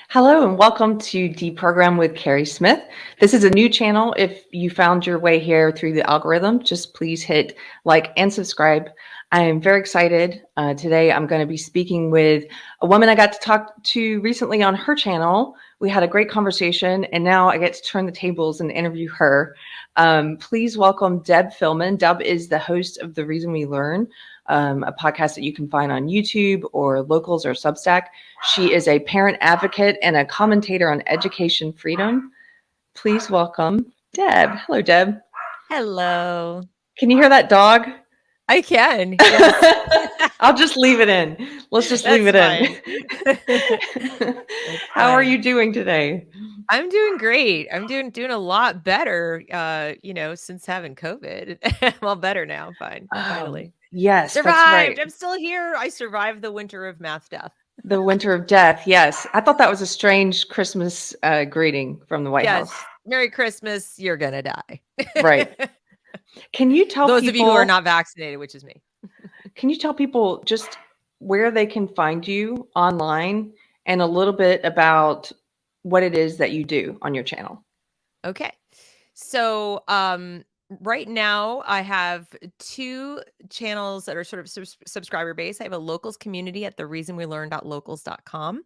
Hello and welcome to Deprogrammed with Keri Smith. This is a new channel. If you found your way here through the algorithm, just please hit like and subscribe. I am very excited. Today I'm going to be speaking with a woman I got to talk to recently on her channel. We had a great conversation and now I get to turn the tables and interview her. Please welcome Deb Fillman. Deb is the host of The Reason We Learn, a podcast that you can find on YouTube or Locals or Substack. She is a parent advocate and a commentator on education freedom. Please welcome Deb. Hello, Deb. Hello. Can you hear that dog? I can. Yes. I'll just leave it in. Let's just leave it in. How are you doing today? I'm doing great. I'm doing a lot better, since having COVID. I'm all better now. Fine. Finally. Yes, Survived. that's right. I'm still here. I survived the winter of mass death. The winter of death. Yes. I thought that was a strange Christmas greeting from the White House. Merry Christmas. You're going to die. Right. Can you tell those people, of you who are not vaccinated, which is me. Can you tell people just where they can find you online and a little bit about what it is that you do on your channel? Okay. So, right now I have two channels that are sort of subscriber based. I have a locals community at thereasonwelearn.locals.com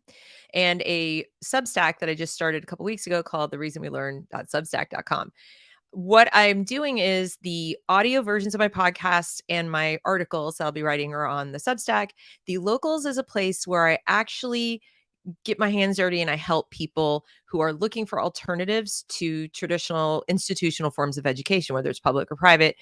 and a Substack that I just started a couple weeks ago called thereasonwelearn.substack.com. What I'm doing is the audio versions of my podcast and my articles that I'll be writing are on the Substack. The locals is a place where I actually get my hands dirty and I help people who are looking for alternatives to traditional institutional forms of education, whether it's public or private.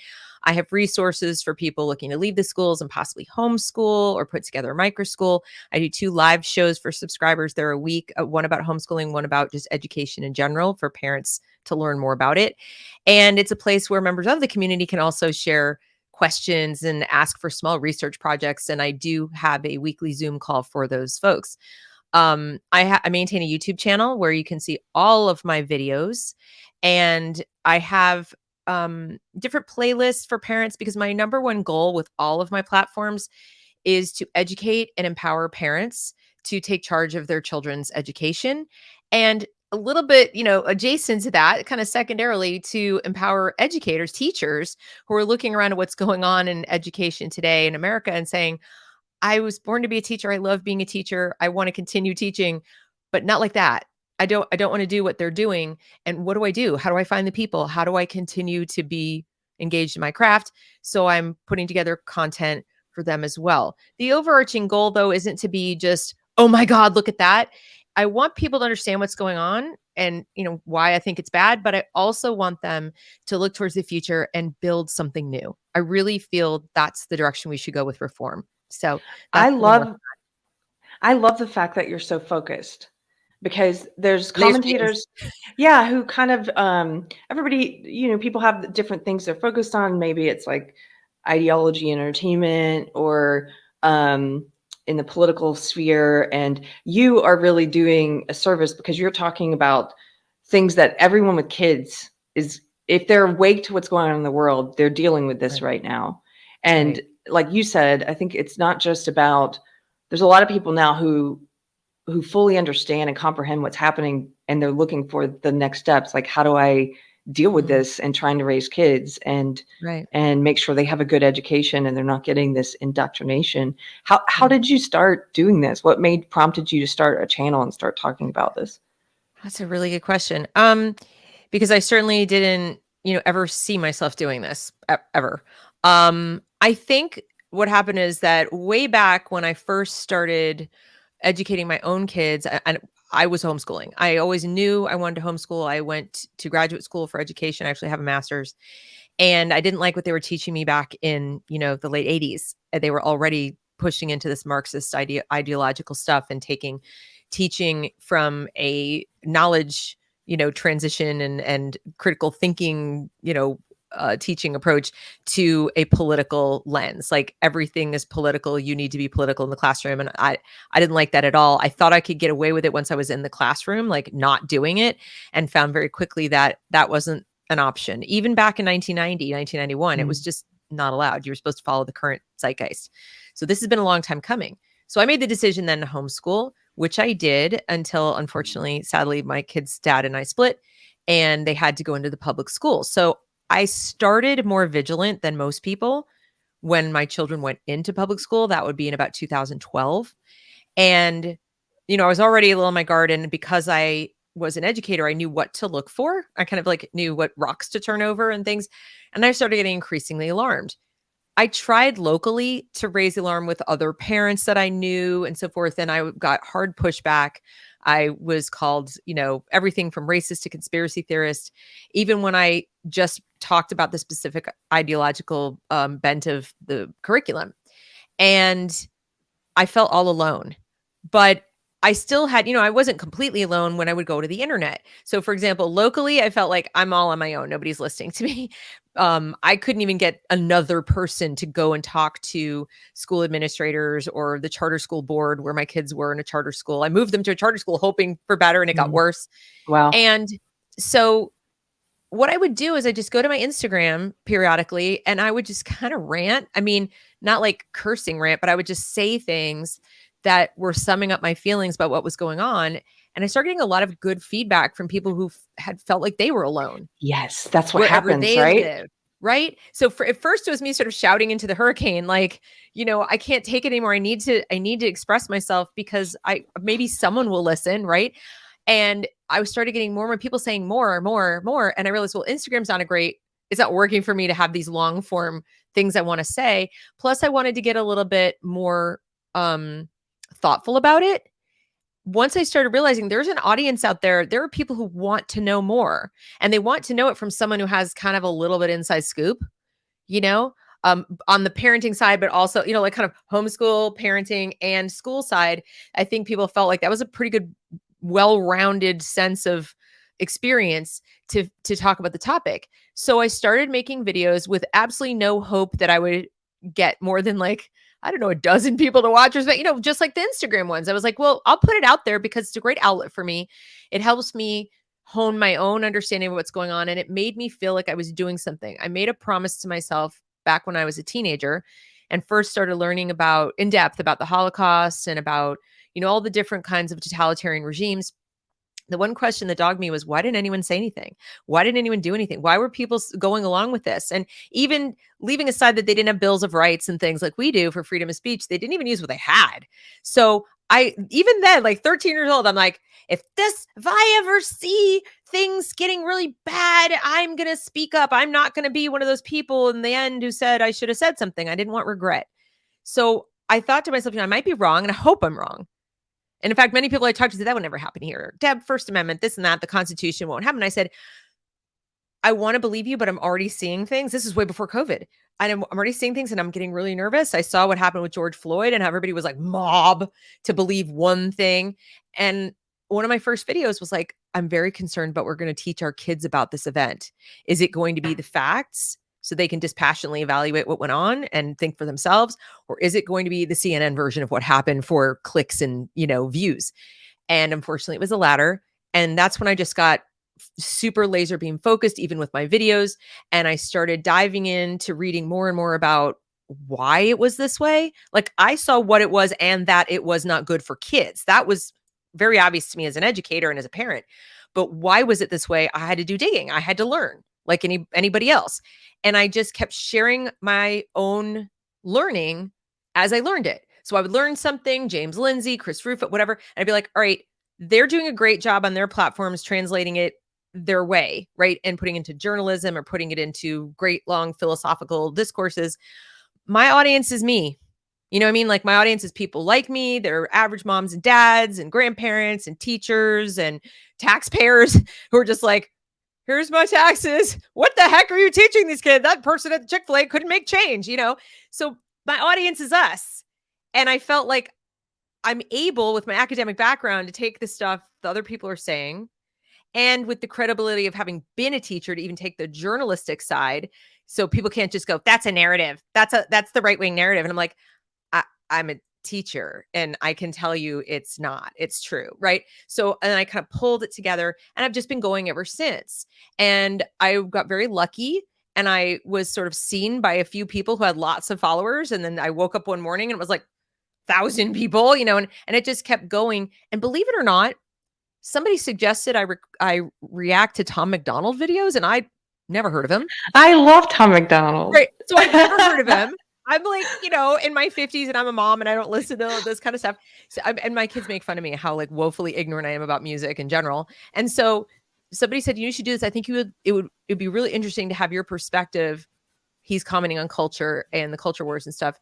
I have resources for people looking to leave the schools and possibly homeschool or put together a micro school. I do 2 live shows for subscribers. They're a week, one about homeschooling, one about just education in general for parents to learn more about it. And it's a place where members of the community can also share questions and ask for small research projects. And I do have a weekly Zoom call for those folks. I maintain a YouTube channel where you can see all of my videos, and I have different playlists for parents because my number one goal with all of my platforms is to educate and empower parents to take charge of their children's education, and a little bit, adjacent to that, kind of secondarily, to empower educators, teachers who are looking around at what's going on in education today in America and saying, I was born to be a teacher. I love being a teacher. I want to continue teaching, but not like that. I don't want to do what they're doing. And what do I do? How do I find the people? How do I continue to be engaged in my craft? So I'm putting together content for them as well. The overarching goal, though, isn't to be just, oh my God, look at that. I want people to understand what's going on and, why I think it's bad, but I also want them to look towards the future and build something new. I really feel that's the direction we should go with reform. So I love the fact that you're so focused, because there's commentators, who kind of everybody, people have different things they're focused on. Maybe it's like ideology, entertainment, or in the political sphere, and you are really doing a service because you're talking about things that everyone with kids is, if they're awake to what's going on in the world, they're dealing with this right now. And like you said, I think it's not just about, there's a lot of people now who fully understand and comprehend what's happening, and they're looking for the next steps. Like, how do I deal with this and trying to raise kids and make sure they have a good education and they're not getting this indoctrination. How did you start doing this? What prompted you to start a channel and start talking about this? That's a really good question. Because I certainly didn't, ever see myself doing this ever. I think what happened is that way back when I first started educating my own kids, and I was homeschooling. I always knew I wanted to homeschool. I went to graduate school for education. I actually have a master's, and I didn't like what they were teaching me back in, the late 80s. They were already pushing into this Marxist ideological stuff and teaching from a knowledge, transition and critical thinking, teaching approach to a political lens. Like, everything is political. You need to be political in the classroom. And I didn't like that at all. I thought I could get away with it once I was in the classroom, like not doing it, and found very quickly that that wasn't an option. Even back in 1990, 1991, it was just not allowed. You were supposed to follow the current zeitgeist. So this has been a long time coming. So I made the decision then to homeschool, which I did until, unfortunately, sadly, my kid's dad and I split and they had to go into the public school. So I started more vigilant than most people when my children went into public school. That would be in about 2012. And, I was already a little in my garden because I was an educator. I knew what to look for. I kind of like knew what rocks to turn over and things. And I started getting increasingly alarmed. I tried locally to raise the alarm with other parents that I knew and so forth. And I got hard pushback. I was called, everything from racist to conspiracy theorist, even when I just talked about the specific ideological bent of the curriculum. And I felt all alone. But I still had, I wasn't completely alone when I would go to the internet. So, for example, locally, I felt like I'm all on my own. Nobody's listening to me. I couldn't even get another person to go and talk to school administrators or the charter school board where my kids were in a charter school. I moved them to a charter school hoping for better, and it got worse. Wow. And so what I would do is I just go to my Instagram periodically and I would just kind of rant. I mean, not like cursing rant, but I would just say things that were summing up my feelings about what was going on. And I started getting a lot of good feedback from people who had felt like they were alone. Yes, that's what wherever happens, they right? live, right? So at first it was me sort of shouting into the hurricane, like, I can't take it anymore. I need to express myself because maybe someone will listen, right? And I started getting more and more people saying more. And I realized, well, Instagram's it's not working for me to have these long form things I want to say. Plus I wanted to get a little bit more thoughtful about it. Once I started realizing there's an audience out there, there are people who want to know more, and they want to know it from someone who has kind of a little bit inside scoop, on the parenting side, but also, like kind of homeschool parenting and school side. I think people felt like that was a pretty good, well-rounded sense of experience to talk about the topic. So I started making videos with absolutely no hope that I would get more than like, I don't know, a dozen people to watch, or just like the Instagram ones. I was like, well, I'll put it out there because it's a great outlet for me. It helps me hone my own understanding of what's going on. And it made me feel like I was doing something. I made a promise to myself back when I was a teenager and first started learning in depth about the Holocaust and about, all the different kinds of totalitarian regimes. The one question that dogged me was, why didn't anyone say anything? Why didn't anyone do anything? Why were people going along with this? And even leaving aside that they didn't have bills of rights and things like we do for freedom of speech, they didn't even use what they had. So even then, like 13 years old, I'm like, if I ever see things getting really bad, I'm going to speak up. I'm not going to be one of those people in the end who said I should have said something. I didn't want regret. So I thought to myself, I might be wrong, and I hope I'm wrong. And in fact, many people I talked to said that would never happen here. Deb, First Amendment, this and that, the Constitution won't happen. I said, I want to believe you, but I'm already seeing things. This is way before COVID. I'm already seeing things and I'm getting really nervous. I saw what happened with George Floyd and how everybody was like mob to believe one thing. And one of my first videos was like, I'm very concerned, but we're going to teach our kids about this event. Is it going to be the facts so they can dispassionately evaluate what went on and think for themselves? Or is it going to be the CNN version of what happened for clicks and, views? And unfortunately, it was the latter. And that's when I just got super laser beam focused, even with my videos. And I started diving into reading more and more about why it was this way. Like I saw what it was and that it was not good for kids. That was very obvious to me as an educator and as a parent. But why was it this way? I had to do digging. I had to learn like anybody else. And I just kept sharing my own learning as I learned it. So I would learn something, James Lindsay, Chris Rufo, whatever. And I'd be like, all right, they're doing a great job on their platforms, translating it their way, right? And putting it into journalism or putting it into great long philosophical discourses. My audience is me. You know what I mean? Like my audience is people like me. They're average moms and dads and grandparents and teachers and taxpayers who are just like, here's my taxes. What the heck are you teaching these kids? That person at Chick-fil-A couldn't make change, So my audience is us. And I felt like I'm able with my academic background to take the stuff the other people are saying and with the credibility of having been a teacher to even take the journalistic side. So people can't just go, that's a narrative. That's the right-wing narrative. And I'm like, I'm a teacher and I can tell you it's not, it's true. Right. So, and I kind of pulled it together and I've just been going ever since. And I got very lucky and I was sort of seen by a few people who had lots of followers. And then I woke up one morning and it was like, 1,000 people, and it just kept going. And believe it or not, somebody suggested I react to Tom McDonald videos, and I never heard of him. I love Tom McDonald. Right. So I've never heard of him. I'm like, in my 50s and I'm a mom and I don't listen to this kind of stuff. So and my kids make fun of me how like woefully ignorant I am about music in general. And so somebody said, you should do this. I think it'd be really interesting to have your perspective. He's commenting on culture and the culture wars and stuff.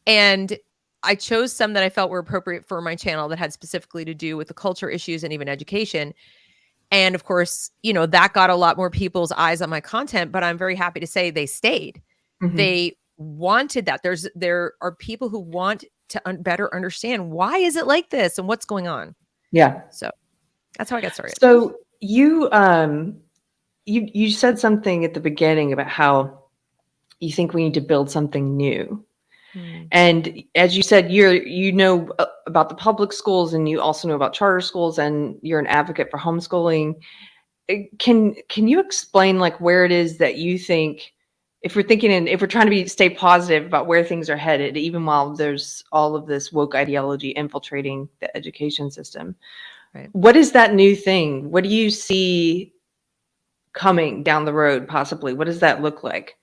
And I chose some that I felt were appropriate for my channel that had specifically to do with the culture issues and even education. And of course, that got a lot more people's eyes on my content, but I'm very happy to say they stayed. Mm-hmm. They wanted that. There are people who want to better understand why is it like this and what's going on. Yeah. So that's how I got started. So you said something at the beginning about how you think we need to build something new. And as you said, you know about the public schools and you also know about charter schools and you're an advocate for homeschooling. Can you explain like where it is that you think, if we're trying to stay positive about where things are headed, even while there's all of this woke ideology infiltrating the education system, right? What is that new thing? What do you see coming down the road possibly? What does that look like?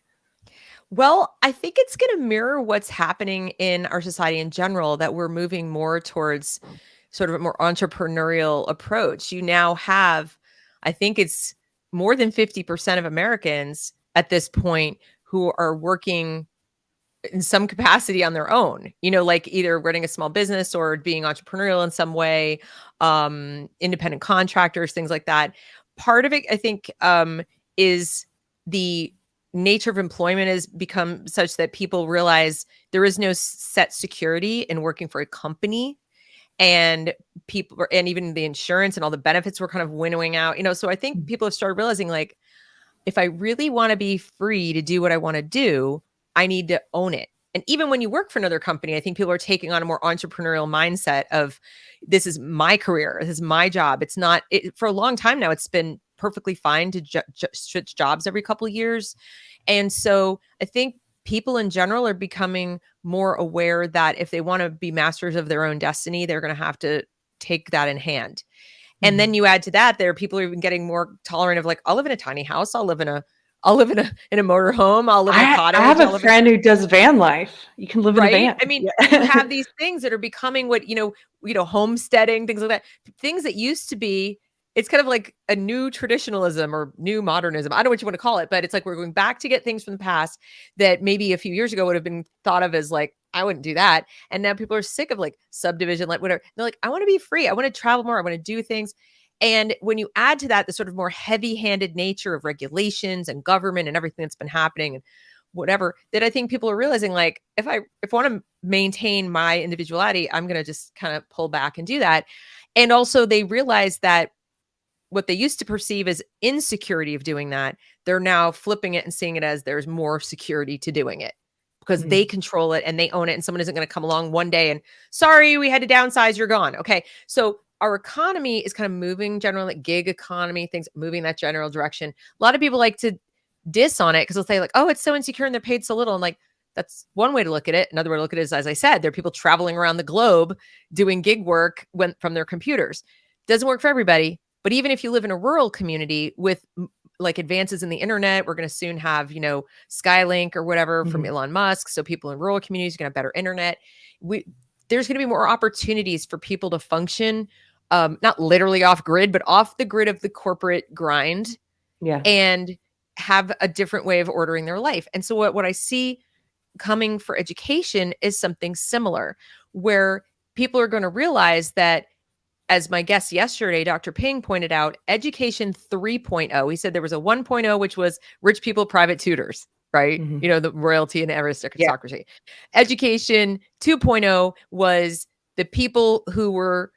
Well, I think it's going to mirror what's happening in our society in general, that we're moving more towards sort of a more entrepreneurial approach. You now have, I think it's more than 50% of Americans at this point who are working in some capacity on their own, like either running a small business or being entrepreneurial in some way, independent contractors, things like that. Part of it, I think, is the nature of employment has become such that people realize there is no set security in working for a company, and people, and even the insurance and all the benefits were kind of winnowing out, so I think people have started realizing, like, if I really want to be free to do what I want to do, I need to own it. And even when you work for another company, I think people are taking on a more entrepreneurial mindset of, this is my career, this is my job. It's not, for a long time now, it's been perfectly fine to switch jobs every couple of years. And so I think people in general are becoming more aware that if they want to be masters of their own destiny, they're going to have to take that in hand. And then you add to that, there are people who are even getting more tolerant of, like, I'll live in a tiny house, I'll live in a motorhome, I'll live in a cottage. I have a friend who does van life. You can live in a van. I mean, you have these things that are becoming what, homesteading, things like that. Things that used to be, it's kind of like a new traditionalism or new modernism. I don't know what you want to call it, but it's like we're going back to get things from the past that maybe a few years ago would have been thought of as like, I wouldn't do that. And now people are sick of like subdivision, like whatever. They're like, I want to be free. I want to travel more. I want to do things. And when you add to that the sort of more heavy-handed nature of regulations and government and everything that's been happening and whatever, that I think people are realizing, like, if I want to maintain my individuality, I'm going to just kind of pull back and do that. And also they realize that what they used to perceive as insecurity of doing that, they're now flipping it and seeing it as there's more security to doing it because they control it and they own it. And someone isn't going to come along one day and, sorry, we had to downsize, you're gone. Okay. So our economy is kind of moving generally, like gig economy, things moving in that general direction. A lot of people like to diss on it because they'll say like, oh, it's so insecure and they're paid so little. And like, that's one way to look at it. Another way to look at it is, as I said, there are people traveling around the globe doing gig work from their computers. Doesn't work for everybody. But even if you live in a rural community with like advances in the internet, we're going to soon have, Skylink or whatever from Elon Musk. So people in rural communities are going to have better internet. There's going to be more opportunities for people to function, not literally off grid, but off the grid of the corporate grind, and have a different way of ordering their life. And so what I see coming for education is something similar, where people are going to realize that, as my guest yesterday, Dr. Ping, pointed out, education 3.0, he said there was a 1.0, which was rich people, private tutors, right? The royalty and aristocracy. Yeah. Education 2.0 was the people who were,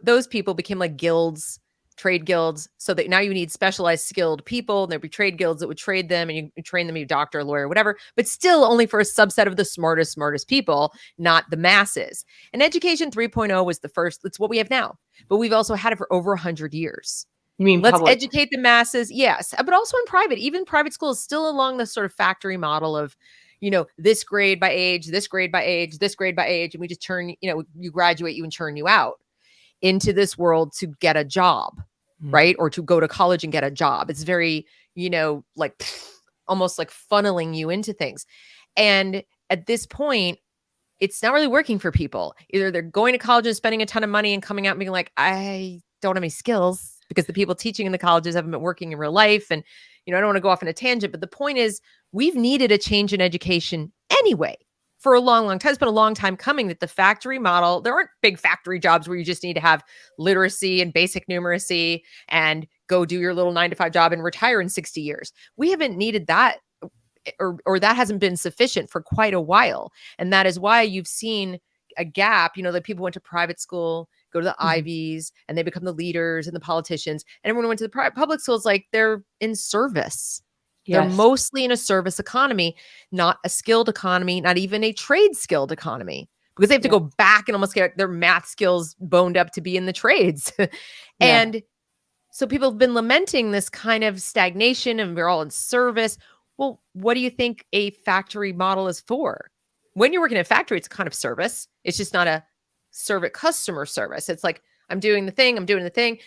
those people became like guilds, trade guilds, so that now you need specialized skilled people, and there'd be trade guilds that would trade them, and you train them, you doctor, lawyer, whatever, but still only for a subset of the smartest people, not the masses. And education 3.0 was the first. It's what we have now, but we've also had it for over 100 years. You mean let's public? Educate the masses? Yes, but also in private, even private schools, still along the sort of factory model of, this grade by age, this grade by age, this grade by age. And we just turn, you graduate you and churn you out into this world to get a job, right? Or to go to college and get a job. It's very, like almost like funneling you into things. And at this point, it's not really working for people. Either they're going to college and spending a ton of money and coming out and being like, I don't have any skills because the people teaching in the colleges haven't been working in real life. And, I don't want to go off on a tangent, but the point is we've needed a change in education anyway for a long, long time. It's been a long time coming that the factory model, there aren't big factory jobs where you just need to have literacy and basic numeracy and go do your little 9-to-5 job and retire in 60 years. We haven't needed that or that hasn't been sufficient for quite a while. And that is why you've seen a gap, that people went to private school, go to the Ivies, and they become the leaders and the politicians. And everyone went to the public schools like they're in service. Yes. They're mostly in a service economy, not a skilled economy, not even a trade skilled economy, because they have to go back and almost get their math skills boned up to be in the trades. And so people have been lamenting this kind of stagnation and we're all in service. Well, what do you think a factory model is for? When you're working in a factory, it's a kind of service. It's just not a customer service. It's like, I'm doing the thing.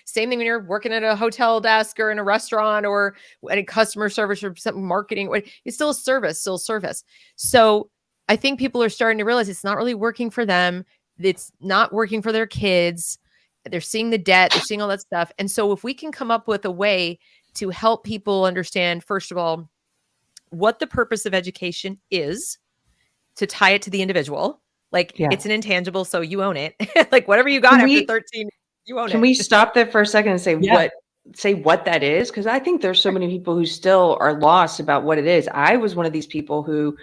Same thing when you're working at a hotel desk or in a restaurant or at a customer service or something marketing. It's still a service, So I think people are starting to realize it's not really working for them. It's not working for their kids. They're seeing the debt. They're seeing all that stuff. And so if we can come up with a way to help people understand, first of all, what the purpose of education is, to tie it to the individual. Like it's an intangible, so you own it. Like whatever you got after 13, you own it. Can we stop there for a second and say what that is? Because I think there's so many people who still are lost about what it is. I was one of these people who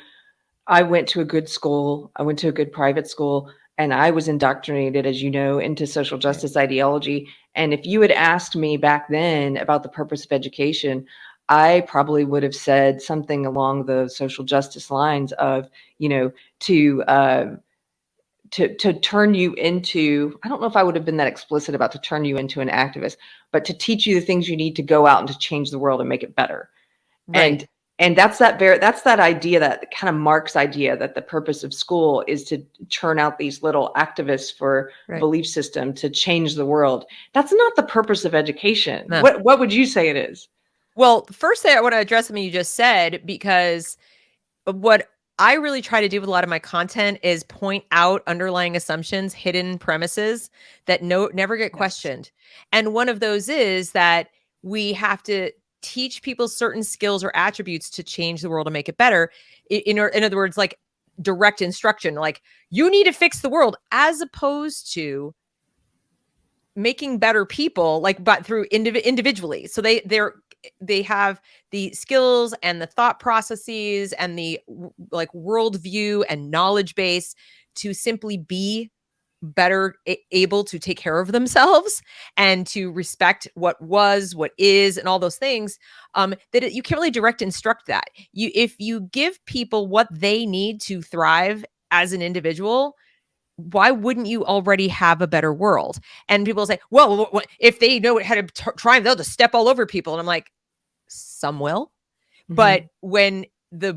I went to a good school. I went to a good private school, and I was indoctrinated, as you know, into social justice ideology. And if you had asked me back then about the purpose of education, I probably would have said something along the social justice lines of, to turn you into, I don't know if I would have been that explicit about to turn you into an activist, but to teach you the things you need to go out and to change the world and make it better. Right. And that's that idea, that kind of Marx idea, that the purpose of school is to churn out these little activists for belief system to change the world. That's not the purpose of education. No. What would you say it is? Well, first thing I want to address something you just said, because what I really try to do with a lot of my content is point out underlying assumptions, hidden premises that never get questioned. And one of those is that we have to teach people certain skills or attributes to change the world and make it better. In other words, like direct instruction, like you need to fix the world, as opposed to making better people, like, but through individually. So they have the skills and the thought processes and the like worldview and knowledge base to simply be better able to take care of themselves and to respect what was, what is, and all those things, that you can't really direct instruct that. If you give people what they need to thrive as an individual, why wouldn't you already have a better world? And people say, well, if they know how to try, they'll just step all over people. And I'm like, some will. But when the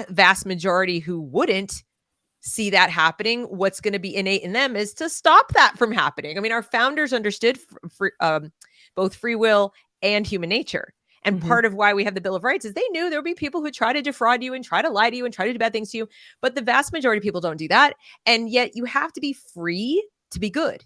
vast majority who wouldn't see that happening, what's going to be innate in them is to stop that from happening. I mean, our founders understood both free will and human nature. And part of why we have the Bill of Rights is they knew there would be people who try to defraud you and try to lie to you and try to do bad things to you. But the vast majority of people don't do that. And yet you have to be free to be good.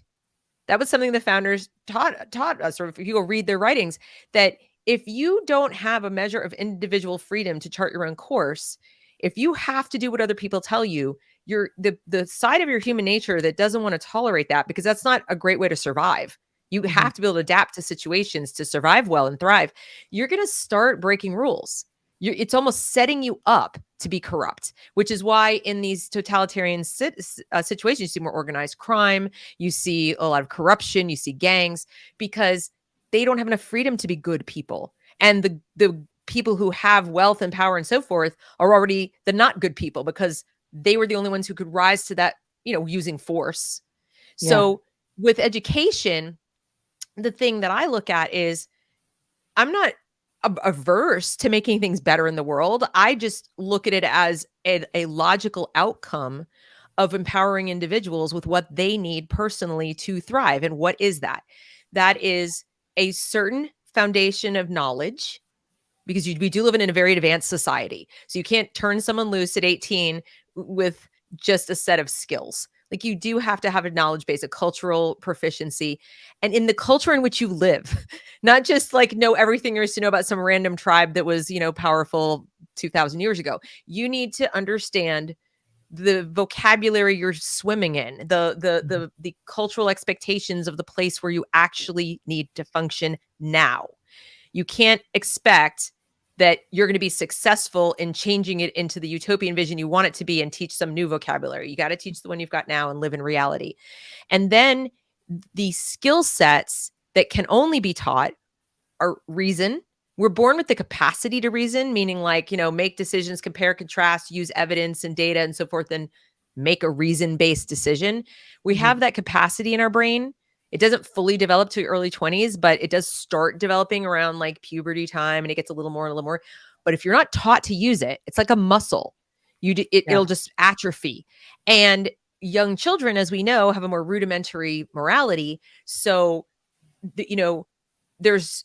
That was something the founders taught us, or if you go read their writings, that if you don't have a measure of individual freedom to chart your own course, if you have to do what other people tell you, you're the side of your human nature that doesn't want to tolerate that, because that's not a great way to survive. You have to be able to adapt to situations to survive well and thrive. You're going to start breaking rules. It's almost setting you up to be corrupt, which is why in these totalitarian situations, you see more organized crime, you see a lot of corruption, you see gangs, because they don't have enough freedom to be good people. And the people who have wealth and power and so forth are already the not good people, because they were the only ones who could rise to that, using force. So with education, the thing that I look at is, I'm not averse to making things better in the world. I just look at it as a logical outcome of empowering individuals with what they need personally to thrive. And what is that? That is a certain foundation of knowledge, because we do live in a very advanced society. So you can't turn someone loose at 18 with just a set of skills. Like, you do have to have a knowledge base, a cultural proficiency, and in the culture in which you live, not just like know everything there is to know about some random tribe that was, powerful 2000 years ago. You need to understand the vocabulary you're swimming in, the cultural expectations of the place where you actually need to function now. You can't expect that you're going to be successful in changing it into the utopian vision you want it to be and teach some new vocabulary. You got to teach the one you've got now and live in reality. And then the skill sets that can only be taught are reason. We're born with the capacity to reason, meaning like, make decisions, compare, contrast, use evidence and data and so forth, and make a reason-based decision. We have that capacity in our brain. It doesn't fully develop to early 20s, but it does start developing around like puberty time, and it gets a little more. But if you're not taught to use it, it's like a muscle. It'll just atrophy. And young children, as we know, have a more rudimentary morality. So, there's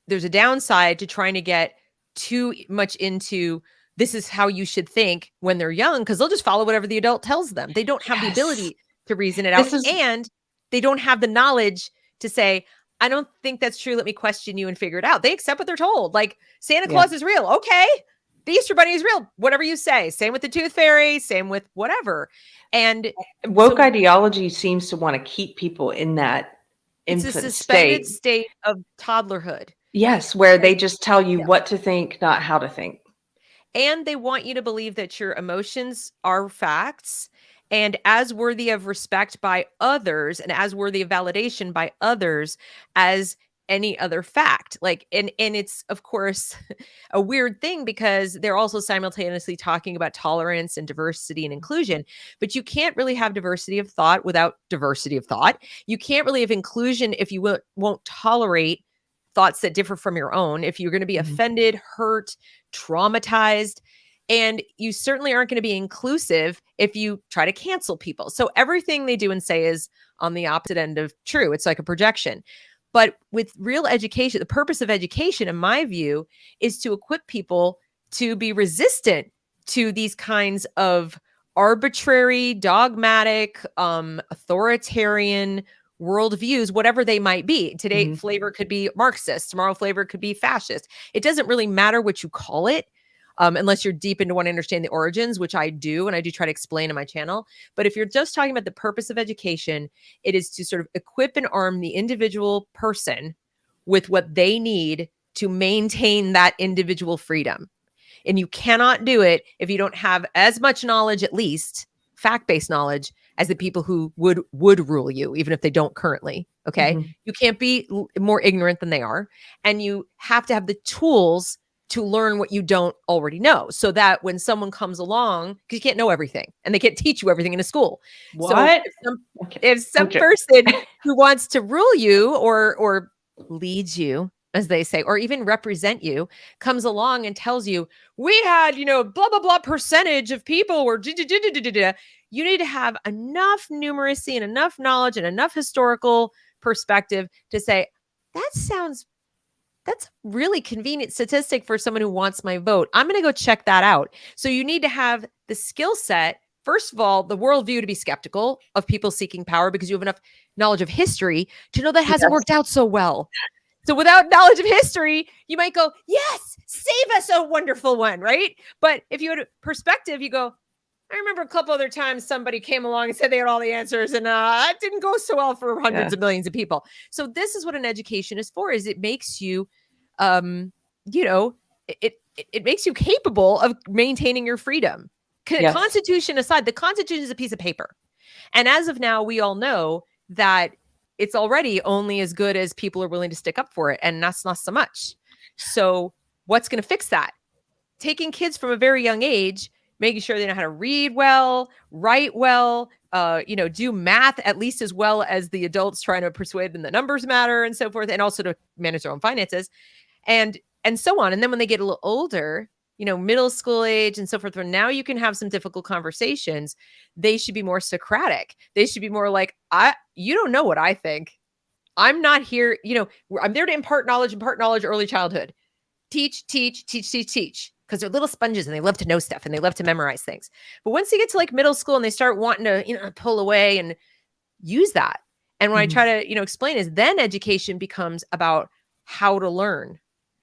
a downside to trying to get too much into this is how you should think when they're young, because they'll just follow whatever the adult tells them. They don't have the ability to reason it out. And they don't have the knowledge to say, I don't think that's true. Let me question you and figure it out. They accept what they're told. Like, Santa Claus is real. Okay. The Easter Bunny is real. Whatever you say. Same with the Tooth Fairy. Same with whatever. And woke ideology seems to want to keep people in that infant it's a suspended state of toddlerhood. Yes, where they just tell you what to think, not how to think. And they want you to believe that your emotions are facts and as worthy of respect by others and as worthy of validation by others as any other fact. Like, and it's of course a weird thing because they're also simultaneously talking about tolerance and diversity and inclusion, but you can't really have diversity of thought without diversity of thought. You can't really have inclusion if you won't tolerate thoughts that differ from your own, if you're going to be offended, hurt, traumatized, and you certainly aren't going to be inclusive if you try to cancel people. So everything they do and say is on the opposite end of true. It's like a projection. But with real education, the purpose of education, in my view, is to equip people to be resistant to these kinds of arbitrary, dogmatic, authoritarian worldviews, whatever they might be. Today, flavor could be Marxist. Tomorrow, flavor could be fascist. It doesn't really matter what you call it, unless you're deep into wanting to understand the origins, which I do, and I do try to explain on my channel. But if you're just talking about the purpose of education, it is to sort of equip and arm the individual person with what they need to maintain that individual freedom. And you cannot do it if you don't have as much knowledge, at least fact-based knowledge, as the people who would rule you, even if they don't currently. Okay. You can't be more ignorant than they are. And you have to have the tools to learn what you don't already know, so that when someone comes along, because you can't know everything and they can't teach you everything in a school. What? So if some person who wants to rule you or lead you, as they say, or even represent you, comes along and tells you, we had, blah, blah, blah percentage of people were, you need to have enough numeracy and enough knowledge and enough historical perspective to say, that's a really convenient statistic for someone who wants my vote. I'm going to go check that out. So you need to have the skill set, first of all, the worldview to be skeptical of people seeking power, because you have enough knowledge of history to know that hasn't worked out so well. So without knowledge of history, you might go, yes, save us a wonderful one, right? But if you had a perspective, you go, I remember a couple other times somebody came along and said they had all the answers, and it didn't go so well for hundreds of millions of people. So this is what an education is for, is it makes you, it makes you capable of maintaining your freedom. Constitution aside, the Constitution is a piece of paper. And as of now, we all know that it's already only as good as people are willing to stick up for it. And that's not so much. So what's going to fix that? Taking kids from a very young age, making sure they know how to read well, write well, do math at least as well as the adults, trying to persuade them that numbers matter and so forth, and also to manage their own finances. And and so on. And then when they get a little older, middle school age and so forth, where now you can have some difficult conversations, they should be more Socratic. They should be more like, you don't know what I think. I'm not here, I'm there to impart knowledge early childhood. Teach, because they're little sponges and they love to know stuff and they love to memorize things. But once they get to like middle school and they start wanting to, pull away and use that. And when I try to, explain is then education becomes about how to learn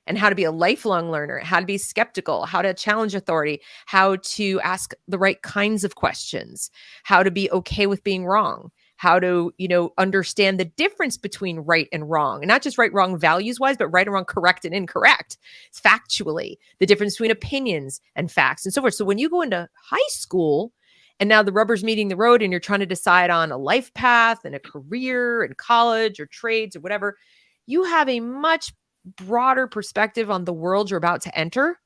and how to be a lifelong learner, how to be skeptical, how to challenge authority, how to ask the right kinds of questions, how to be okay with being wrong, how to, understand the difference between right and wrong, and not just right, wrong values wise, but right and wrong, correct and incorrect. It's factually the difference between opinions and facts and so forth. So when you go into high school and now the rubber's meeting the road and you're trying to decide on a life path and a career in college or trades or whatever, you have a much broader perspective on the world you're about to enter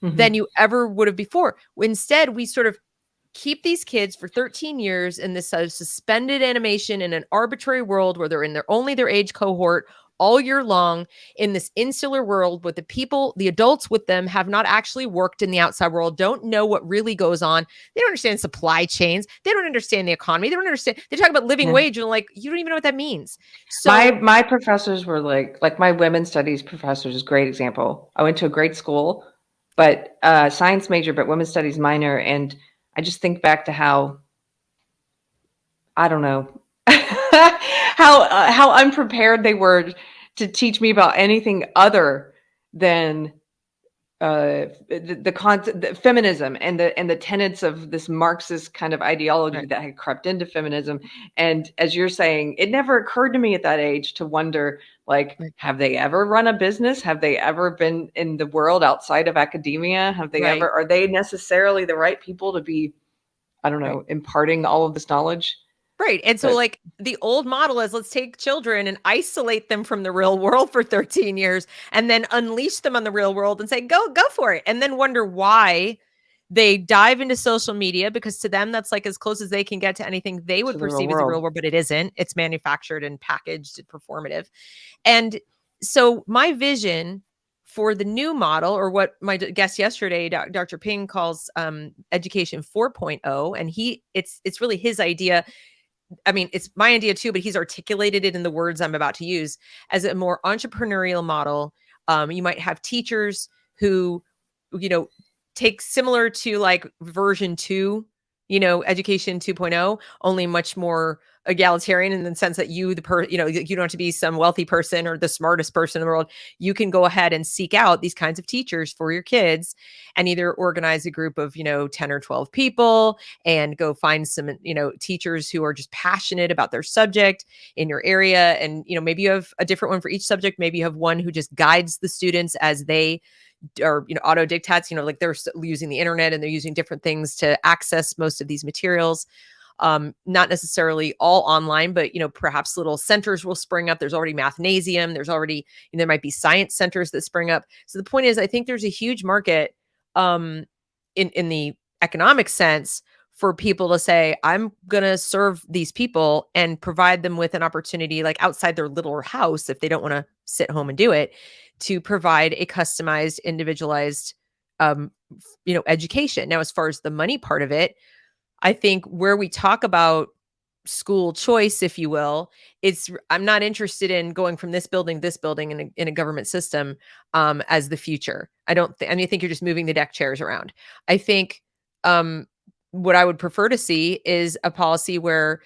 than you ever would have before. Instead, we sort of keep these kids for 13 years in this suspended animation in an arbitrary world where they're in only their age cohort all year long, in this insular world with the adults with them have not actually worked in the outside world, don't know what really goes on. They don't understand supply chains. They don't understand the economy. They don't understand. They talk about living wage and like, you don't even know what that means. So my professors were like my women's studies professor is a great example. I went to a great school, but science major, but women's studies minor. And I just think back to how, I don't know, how unprepared they were to teach me about anything other than the feminism and the tenets of this Marxist kind of ideology that had crept into feminism. And as you're saying, it never occurred to me at that age to wonder, like, have they ever run a business? Have they ever been in the world outside of academia? Have they ever, are they necessarily the right people to be, I don't know, imparting all of this knowledge? Right. And so like the old model is, let's take children and isolate them from the real world for 13 years and then unleash them on the real world and say, go for it. And then wonder why they dive into social media, because to them, that's like as close as they can get to anything they would perceive as the real world, but it isn't. It's manufactured and packaged and performative. And so my vision for the new model, or what my guest yesterday, Dr. Ping, calls education 4.0, and it's really his idea. I mean, it's my idea too, but he's articulated it in the words I'm about to use as a more entrepreneurial model. You might have teachers who, take similar to like version 2, education 2.0, only much more egalitarian in the sense that you don't have to be some wealthy person or the smartest person in the world. You can go ahead and seek out these kinds of teachers for your kids and either organize a group of, 10 or 12 people and go find some, teachers who are just passionate about their subject in your area. And, maybe you have a different one for each subject. Maybe you have one who just guides the students as they or auto dictates, like they're using the internet and they're using different things to access most of these materials. Not necessarily all online, but perhaps little centers will spring up. There's already Mathnasium. There's already, there might be science centers that spring up. So the point is, I think there's a huge market in the economic sense for people to say, I'm going to serve these people and provide them with an opportunity, like outside their little house, if they don't want to sit home and do it, to provide a customized, individualized, education. Now, as far as the money part of it, I think where we talk about school choice, if you will, I'm not interested in going from this building in a government system as the future. I think you're just moving the deck chairs around. I think what I would prefer to see is a policy where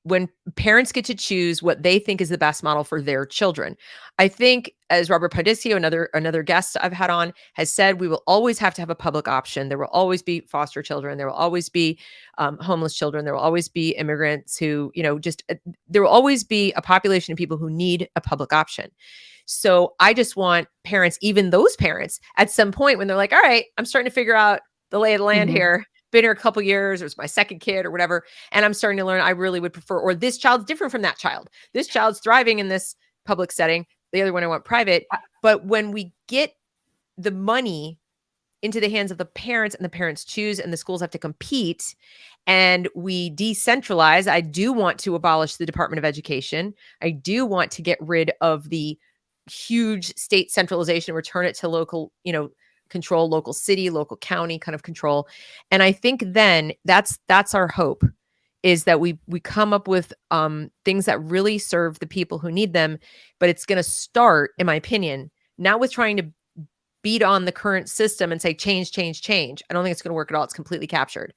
when parents get to choose what they think is the best model for their children. I think, as Robert Padicio, another guest I've had on, has said, we will always have to have a public option. There will always be foster children. There will always be homeless children. There will always be immigrants who, there will always be a population of people who need a public option. So I just want parents, even those parents, at some point when they're like, all right, I'm starting to figure out the lay of the land here. Been here a couple years, it was my second kid or whatever, and I'm starting to learn I really would prefer, or this child's different from that child. This child's thriving in this public setting. The other one I want private. But when we get the money into the hands of the parents and the parents choose and the schools have to compete and we decentralize, I do want to abolish the Department of Education. I do want to get rid of the huge state centralization, return it to local, control, local city, local county kind of control. And I think then that's our hope, is that we come up with things that really serve the people who need them. But it's going to start, in my opinion, not with trying to beat on the current system and say change, change, change. I don't think it's going to work at all. It's completely captured.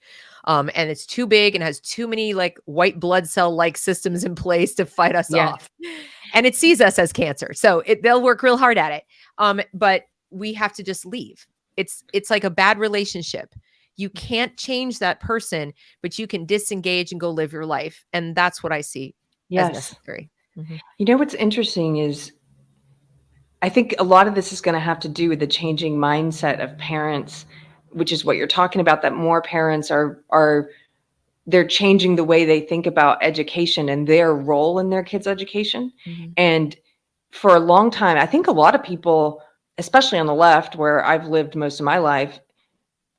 And it's too big and has too many like white blood cell like systems in place to fight us off. And it sees us as cancer. So they'll work real hard at it. But we have to just leave. It's like a bad relationship. You can't change that person, but you can disengage and go live your life. And that's what I see as necessary. Mm-hmm. You know, what's interesting is I think a lot of this is going to have to do with the changing mindset of parents, which is what you're talking about, that more parents they're changing the way they think about education and their role in their kids' education. Mm-hmm. And for a long time, I think a lot of people, especially on the left, where I've lived most of my life,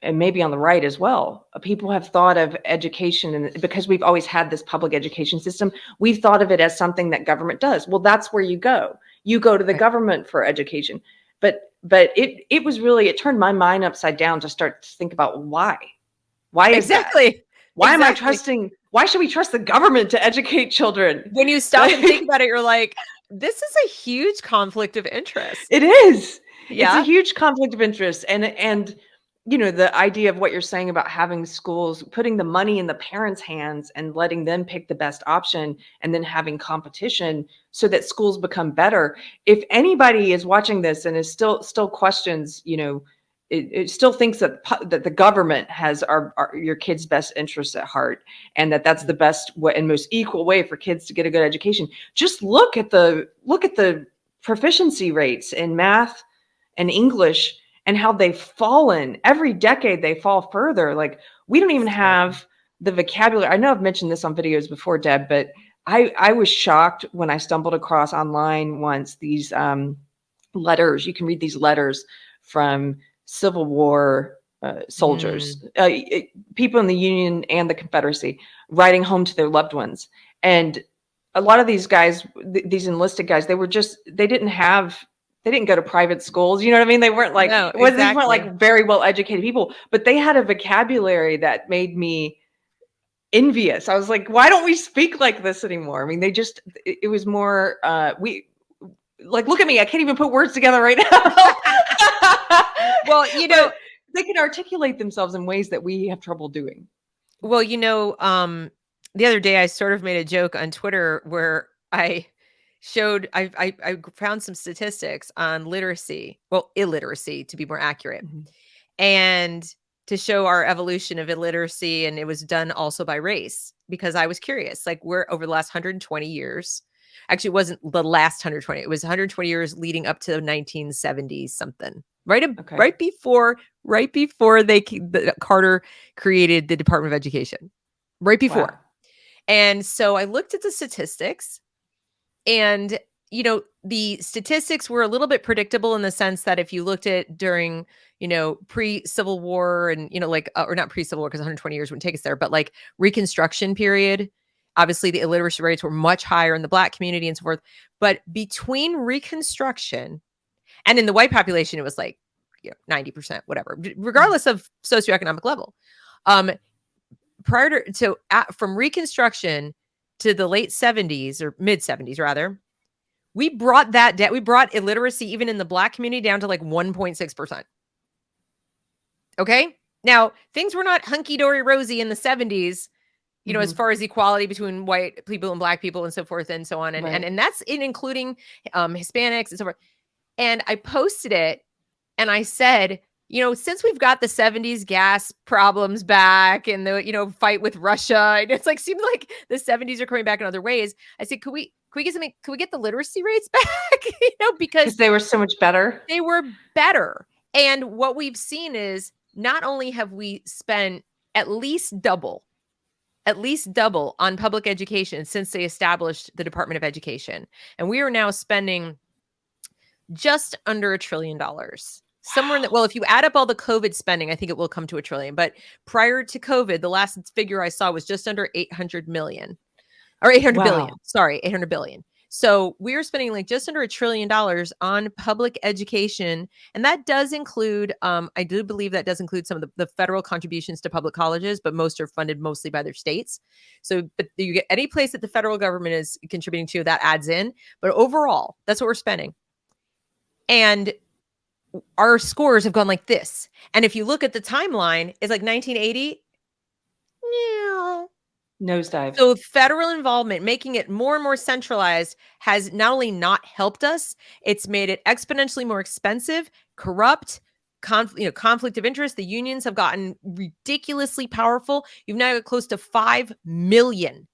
and maybe on the right as well, people have thought of education, and because we've always had this public education system, we've thought of it as something that government does. Well, that's where you go. You go to the government for education. But it was really, it turned my mind upside down to start to think about why. Why is that? Why am I trusting? Why should we trust the government to educate children? When you stop and think about it, you're like, this is a huge conflict of interest. It is. Yeah. It's a huge conflict of interest. And you know, the idea of what you're saying about having schools, putting the money in the parents' hands and letting them pick the best option, and then having competition so that schools become better. If anybody is watching this and is still questions, you know, it still thinks that the government has your kids' best interests at heart, and that's the best and most equal way for kids to get a good education. Just look at the proficiency rates in math and English, and how they've fallen every decade. They fall further. Like, we don't even have the vocabulary. I know I've mentioned this on videos before, Deb, but I was shocked when I stumbled across online once these letters. You can read these letters from Civil War soldiers, people in the Union and the Confederacy, writing home to their loved ones. And a lot of these guys, these enlisted guys, they didn't go to private schools. You know what I mean? They weren't like, they weren't like very well educated people, but they had a vocabulary that made me envious. I was like, why don't we speak like this anymore? I mean, it was more, look at me. I can't even put words together right now. Well, you know, they can articulate themselves in ways that we have trouble doing. Well, you know, the other day I sort of made a joke on Twitter where I found some statistics on illiteracy to be more accurate, and to show our evolution of illiteracy. And it was done also by race, because I was curious, like, we're over the last 120 years. Actually, it wasn't the last 120. It was 120 years leading up to 1970 something. Right before Carter created the Department of Education. Right before. Wow. And so I looked at the statistics, and, you know, the statistics were a little bit predictable in the sense that if you looked at during, you know, pre-Civil War and, you know, like, or not pre-Civil War, because 120 years wouldn't take us there, but like Reconstruction period, obviously the illiteracy rates were much higher in the Black community and so forth. But between Reconstruction and in the white population, it was like, you know, 90%, whatever, regardless of socioeconomic level. From Reconstruction to the late 70s, or mid 70s rather, we brought illiteracy even in the Black community down to like 1.6%. Okay. Now, things were not hunky-dory rosy in the 70s, you know, as far as equality between white people and Black people and so forth and so on. And, and that's including Hispanics and so forth. And I posted it and I said, you know, since we've got the 70s gas problems back and the, you know, fight with Russia, and it's like, seemed like the 70s are coming back in other ways. I said, could we get something? Could we get the literacy rates back? You know, because they were so much better. They were better. And what we've seen is not only have we spent at least double on public education since they established the Department of Education. And we are now spending just under $1 trillion. Somewhere in that, well, if you add up all the COVID spending, I think it will come to $1 trillion. But prior to COVID, the last figure I saw was just under 800 million or 800 billion. Sorry, 800 billion. So we're spending like just under $1 trillion on public education. And that does include, I do believe that does include some of the federal contributions to public colleges, but most are funded mostly by their states. So, but you get any place that the federal government is contributing to, that adds in. But overall, that's what we're spending. And our scores have gone like this. And if you look at the timeline, it's like 1980. Nosedive. So federal involvement, making it more and more centralized, has not only not helped us, it's made it exponentially more expensive, corrupt, conflict of interest. The unions have gotten ridiculously powerful. You've now got close to 5 million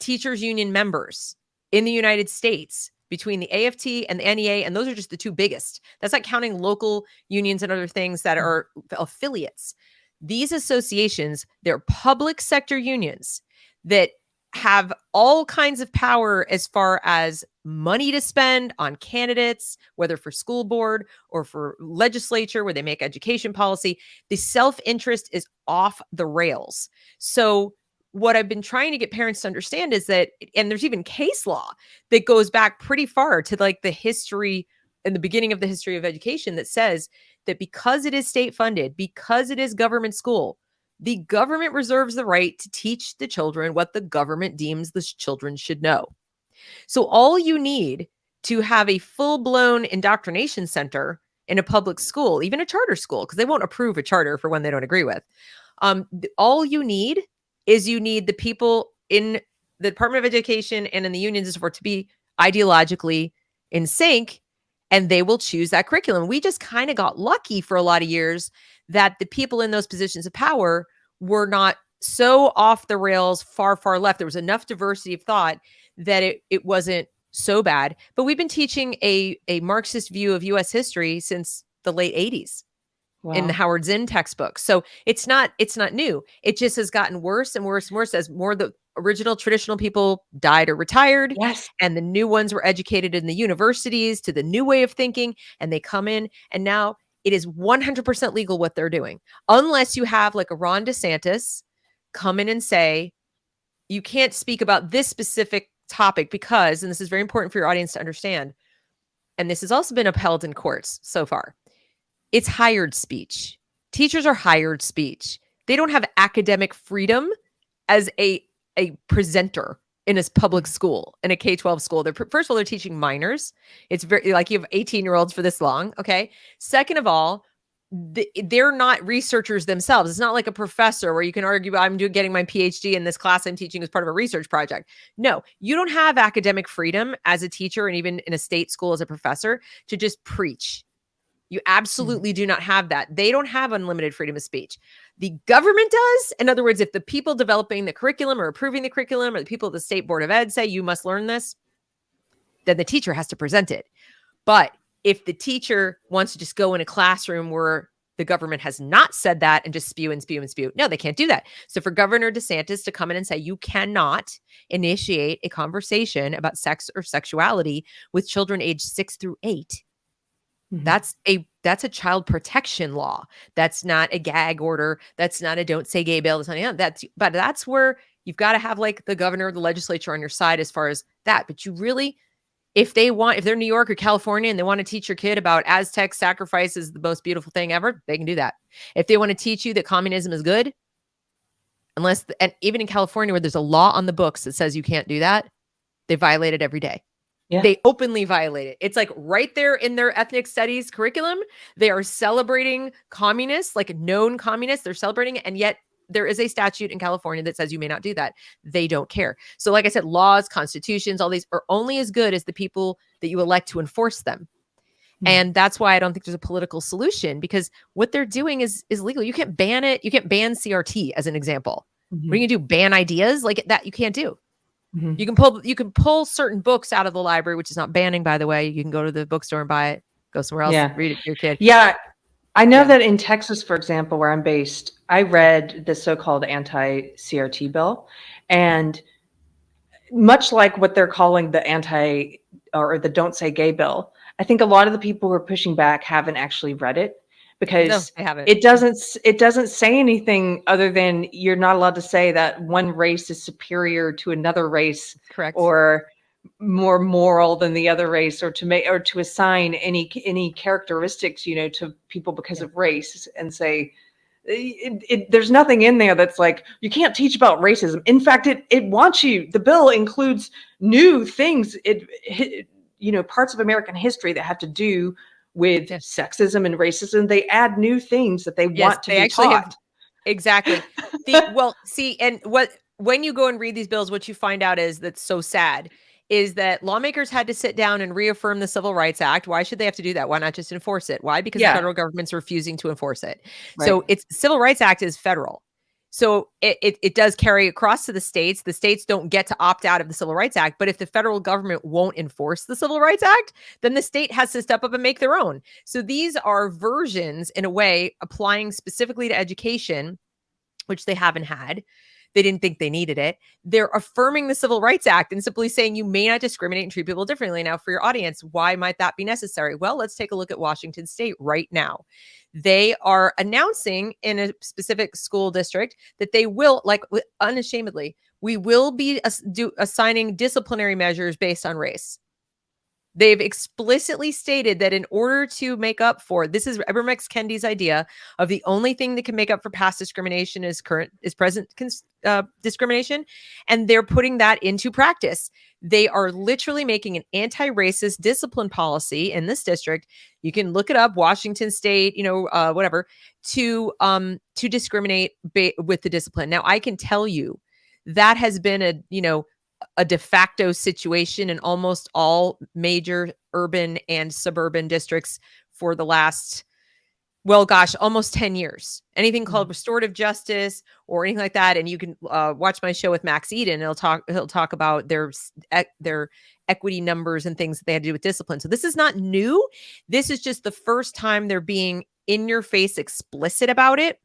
teachers union members in the United States between the AFT and the NEA, and those are just the two biggest. That's not counting local unions and other things that are affiliates. These associations, they're public sector unions that have all kinds of power as far as money to spend on candidates, whether for school board or for legislature where they make education policy. The self-interest is off the rails. So what I've been trying to get parents to understand is that, and there's even case law that goes back pretty far to like the history and the beginning of the history of education that says that because it is state funded, because it is government school, the government reserves the right to teach the children what the government deems the children should know. So all you need to have a full-blown indoctrination center in a public school, even a charter school, because they won't approve a charter for one they don't agree with. All you need is you need the people in the Department of Education and in the unions and so forth to be ideologically in sync, and they will choose that curriculum. We just kind of got lucky for a lot of years that the people in those positions of power were not so off the rails, far, far left. There was enough diversity of thought that it wasn't so bad. But we've been teaching a Marxist view of U.S. history since the late 80s. Wow. In the Howard Zinn textbook. So it's not new. It just has gotten worse and worse and worse as more of the original traditional people died or retired. Yes. And the new ones were educated in the universities to the new way of thinking. And they come in and now it is 100% legal what they're doing. Unless you have like a Ron DeSantis come in and say, you can't speak about this specific topic because, and this is very important for your audience to understand, and this has also been upheld in courts so far, it's hired speech. Teachers are hired speech. They don't have academic freedom as a presenter in a public school, in a K-12 school. First of all, they're teaching minors. It's very like you have 18-year-olds for this long. Okay. Second of all, they're not researchers themselves. It's not like a professor where you can argue, I'm getting my PhD in this class I'm teaching as part of a research project. No, you don't have academic freedom as a teacher and even in a state school as a professor to just preach. You absolutely do not have that. They don't have unlimited freedom of speech. The government does. In other words, if the people developing the curriculum or approving the curriculum or the people at the State Board of Ed say you must learn this, then the teacher has to present it. But if the teacher wants to just go in a classroom where the government has not said that and just spew and spew and spew, no, they can't do that. So for Governor DeSantis to come in and say you cannot initiate a conversation about sex or sexuality with children aged 6 through 8, that's a child protection law. That's not a gag order. That's not a don't say gay bill. But that's where you've got to have like the governor, the legislature on your side as far as that. But you really, if they're New York or California and they want to teach your kid about Aztec sacrifice is the most beautiful thing ever, they can do that. If they want to teach you that communism is good, and even in California where there's a law on the books that says you can't do that, they violate it every day. Yeah. They openly violate it. It's like right there in their ethnic studies curriculum. They are celebrating communists, like known communists. They're celebrating it. And yet there is a statute in California that says you may not do that. They don't care. So like I said, laws, constitutions, all these are only as good as the people that you elect to enforce them. Mm-hmm. And that's why I don't think there's a political solution, because what they're doing is legal. You can't ban it. You can't ban CRT as an example. Mm-hmm. What are you gonna do? Ban ideas like that? You can't do. Mm-hmm. You can pull certain books out of the library, which is not banning, by the way. You can go to the bookstore and buy it, go somewhere else, read it to your kid. Yeah. I know that in Texas, for example, where I'm based, I read the so-called anti-CRT bill, and much like what they're calling the the don't say gay bill, I think a lot of the people who are pushing back haven't actually read it, because it doesn't say anything other than you're not allowed to say that one race is superior to another race. Correct. Or more moral than the other race, or to assign any characteristics, to people because of race, and say there's nothing in there that's like, you can't teach about racism. In fact, it wants you. The bill includes new things. Parts of American history that have to do with sexism and racism. They add new things that they want to be taught. Exactly. When you go and read these bills, what you find out is that's so sad is that lawmakers had to sit down and reaffirm the Civil Rights Act. Why should they have to do that? Why not just enforce it? Why? Because the federal government's refusing to enforce it. Right. So Civil Rights Act is federal. So it does carry across to the states. The states don't get to opt out of the Civil Rights Act. But if the federal government won't enforce the Civil Rights Act, then the state has to step up and make their own. So these are versions, in a way, applying specifically to education, which they haven't had. They didn't think they needed it. They're affirming the Civil Rights Act and simply saying you may not discriminate and treat people differently. Now, for your audience, why might that be necessary? Well, let's take a look at Washington State right now. They are announcing in a specific school district that they will, like, unashamedly, we will be assigning disciplinary measures based on race. They've explicitly stated that in order to make up for, this is Ibram Kendi's idea of the only thing that can make up for past discrimination is present discrimination. And they're putting that into practice. They are literally making an anti-racist discipline policy in this district. You can look it up, Washington State, whatever, to discriminate with the discipline. Now, I can tell you that has been a de facto situation in almost all major urban and suburban districts for the last, almost 10 years. Anything called restorative justice or anything like that. And you can watch my show with Max Eden. He'll talk about their equity numbers and things that they had to do with discipline. So this is not new. This is just the first time they're being in your face explicit about it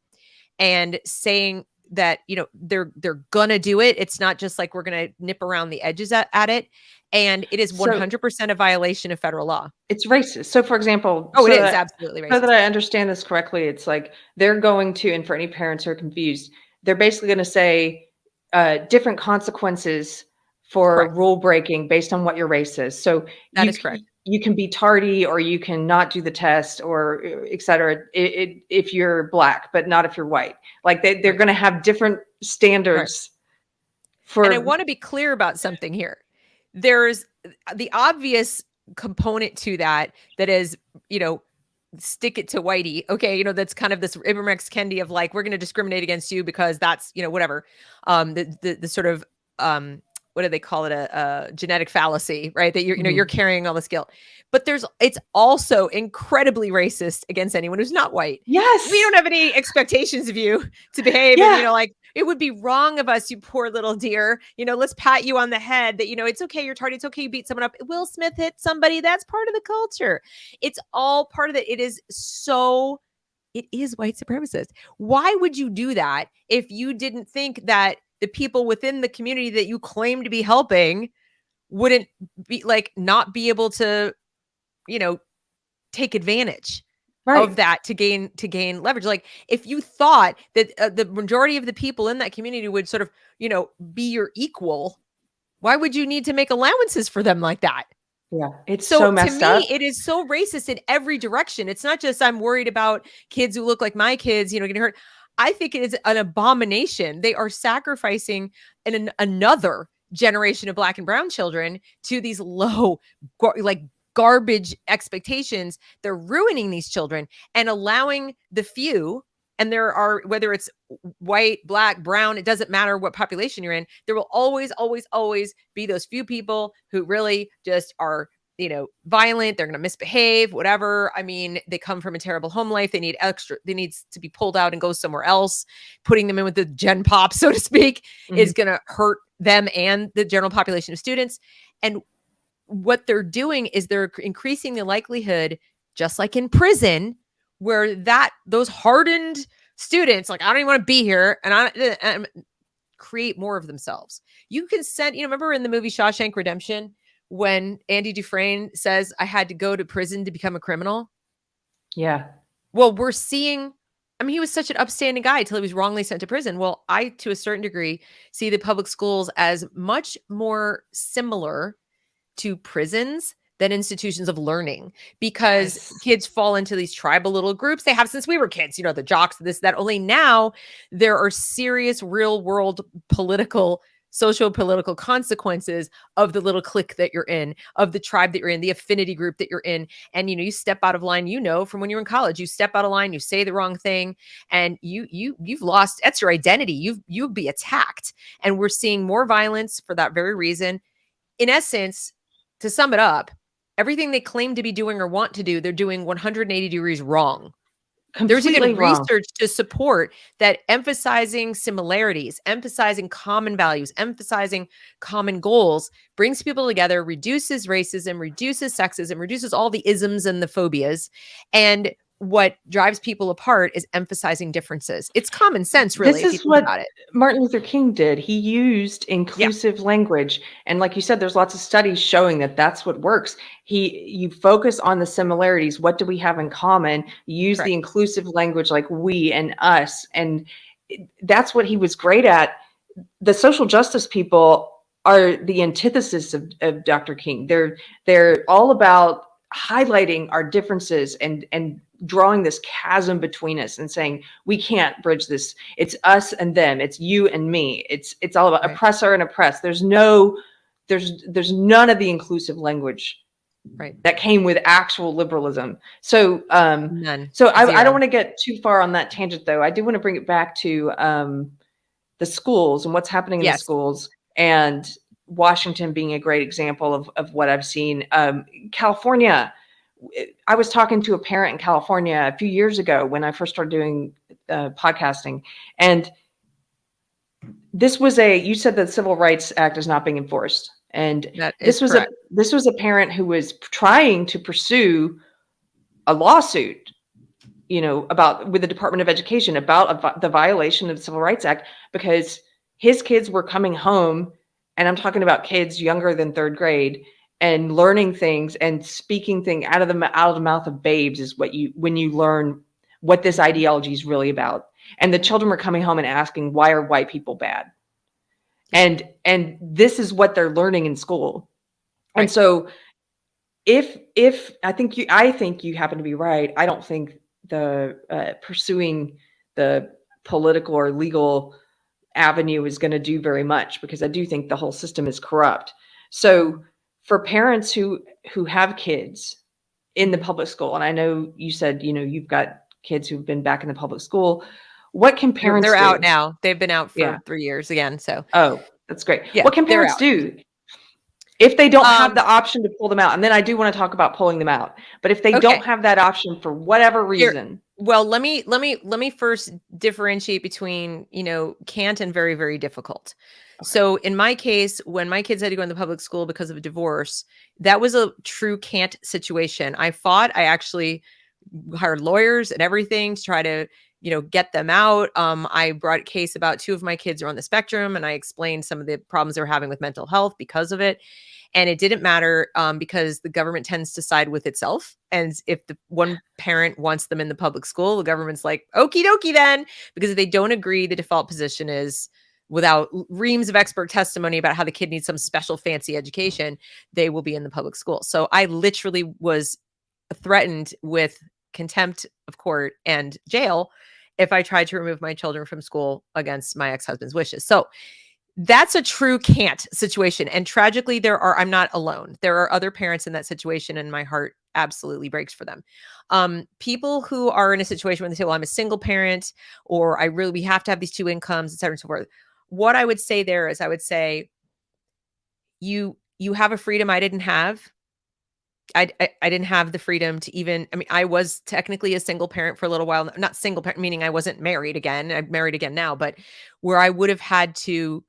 and saying that, they're gonna do it. It's not just like we're gonna nip around the edges at it. And it is 100% a violation of federal law. It's racist. So, for example, it is absolutely racist. So that I understand this correctly, it's like they're going to, and for any parents who are confused, they're basically going to say different consequences for rule breaking based on what your race is. So that is correct. You can be tardy, or you can not do the test, or et cetera, if you're Black, but not if you're white. Like they're going to have different standards. And I want to be clear about something here. There's the obvious component to that is, stick it to whitey. Okay. That's kind of this Ibram X. Kendi of like, we're going to discriminate against you because that's, whatever. The sort of, what do they call it? A genetic fallacy, right? That you're carrying all this guilt, but it's also incredibly racist against anyone who's not white. Yes. We don't have any expectations of you to behave. Yeah. And, like, it would be wrong of us, you poor little dear, let's pat you on the head that, it's okay. You're tardy. It's okay. You beat someone up. Will Smith hit somebody. That's part of the culture. It's all part of it. It is white supremacist. Why would you do that if you didn't think that the people within the community that you claim to be helping wouldn't be not be able to, take advantage of that to gain leverage? Like, if you thought that the majority of the people in that community would sort of, be your equal, why would you need to make allowances for them like that? Yeah, it's so messed up. To me, it is so racist in every direction. It's not just I'm worried about kids who look like my kids, getting hurt. I think it is an abomination. They are sacrificing another generation of Black and brown children to these low, garbage expectations. They're ruining these children and allowing the few. And there are, whether it's white, Black, brown, it doesn't matter what population you're in. There will always, always, always be those few people who really just are, violent. They're going to misbehave, whatever. I mean, they come from a terrible home life. They need to be pulled out and go somewhere else. Putting them in with the gen pop, so to speak, is going to hurt them and the general population of students. And what they're doing is they're increasing the likelihood, just like in prison, where those hardened students, like, I don't even want to be here, and create more of themselves. You can send, remember in the movie Shawshank Redemption, when Andy Dufresne says, I had to go to prison to become a criminal? Yeah. Well, we're seeing, he was such an upstanding guy until he was wrongly sent to prison. Well, I, to a certain degree, see the public schools as much more similar to prisons than institutions of learning, because Yes. kids fall into these tribal little groups they have since we were kids, the jocks, this, that. Only now there are serious real world socio-political consequences of the little clique that you're in, of the tribe that you're in, the affinity group that you're in. And, you step out of line, from when you're in college, you step out of line, you say the wrong thing, and you've lost, that's your identity. You'll be attacked. And we're seeing more violence for that very reason. In essence, to sum it up, everything they claim to be doing or want to do, they're doing 180 degrees wrong. There's Completely even wrong. research to support that emphasizing similarities, emphasizing common values, emphasizing common goals brings people together, reduces racism, reduces sexism, reduces all the isms and the phobias. And what drives people apart is emphasizing differences. It's common sense, really, This if you is think what about it. Martin Luther King did. He used Yeah, inclusive language. And like you said, there's lots of studies showing that that's what works. You focus on the similarities. What do we have in common? Use the correct. inclusive language like we and us. And that's what he was great at. The social justice people are the antithesis of Dr. King. They're all about highlighting our differences and drawing this chasm between us and saying we can't bridge this. It's us and them. It's you and me. It's all about Right. oppressor and oppressed. There's none of the inclusive language Right. that came with actual liberalism. So None. so I don't Zero. want to get too far on that tangent though. I do want to bring it back to the schools and what's happening in the Yes. schools, and Washington being a great example of what I've seen. California, I was talking to a parent in California a few years ago when I first started doing podcasting, and you said that the Civil Rights Act is not being enforced, and That is correct. this was a parent who was trying to pursue a lawsuit, about with the Department of Education about the violation of the Civil Rights Act, because his kids were coming home, and I'm talking about kids younger than third grade, and learning things and speaking things out of the mouth of babes is when you learn what this ideology is really about. And the children were coming home and asking, why are white people bad? And this is what they're learning in school. Right. And so if I think you happen to be right. I don't think the pursuing the political or legal avenue is going to do very much, because I do think the whole system is corrupt. So for parents who have kids in the public school, and I know you said, you've got kids who've been back in the public school, what can parents They're do? out now. They've been out for Yeah. 3 years again. So Oh, that's great. yeah, What can they're parents out. do if they don't have Um, the option to pull them out? And then I do want to talk about pulling them out. But if they Okay. don't have that option for whatever Here, reason, well, let me first differentiate between, can't and very, very difficult. So in my case, when my kids had to go in the public school because of a divorce, that was a true can't situation. I actually hired lawyers and everything to try to, get them out. I brought a case about 2 of my kids are on the spectrum, and I explained some of the problems they're having with mental health because of it. And it didn't matter because the government tends to side with itself. And if the one parent wants them in the public school, the government's like, okie dokie then, because if they don't agree, the default position is, without reams of expert testimony about how the kid needs some special fancy education, they will be in the public school. So I literally was threatened with contempt of court and jail if I tried to remove my children from school against my ex-husband's wishes. So that's a true can't situation. And tragically, I'm not alone. There are other parents in that situation, and my heart absolutely breaks for them. People who are in a situation where they say, well, I'm a single parent, or we have to have these 2 incomes, et cetera, and so forth. What I would say there is, I would say, you have a freedom I didn't have. I didn't have the freedom to even, I was technically a single parent for a little while, not single parent, meaning I wasn't married again. I'm married again now, but where I would have had to,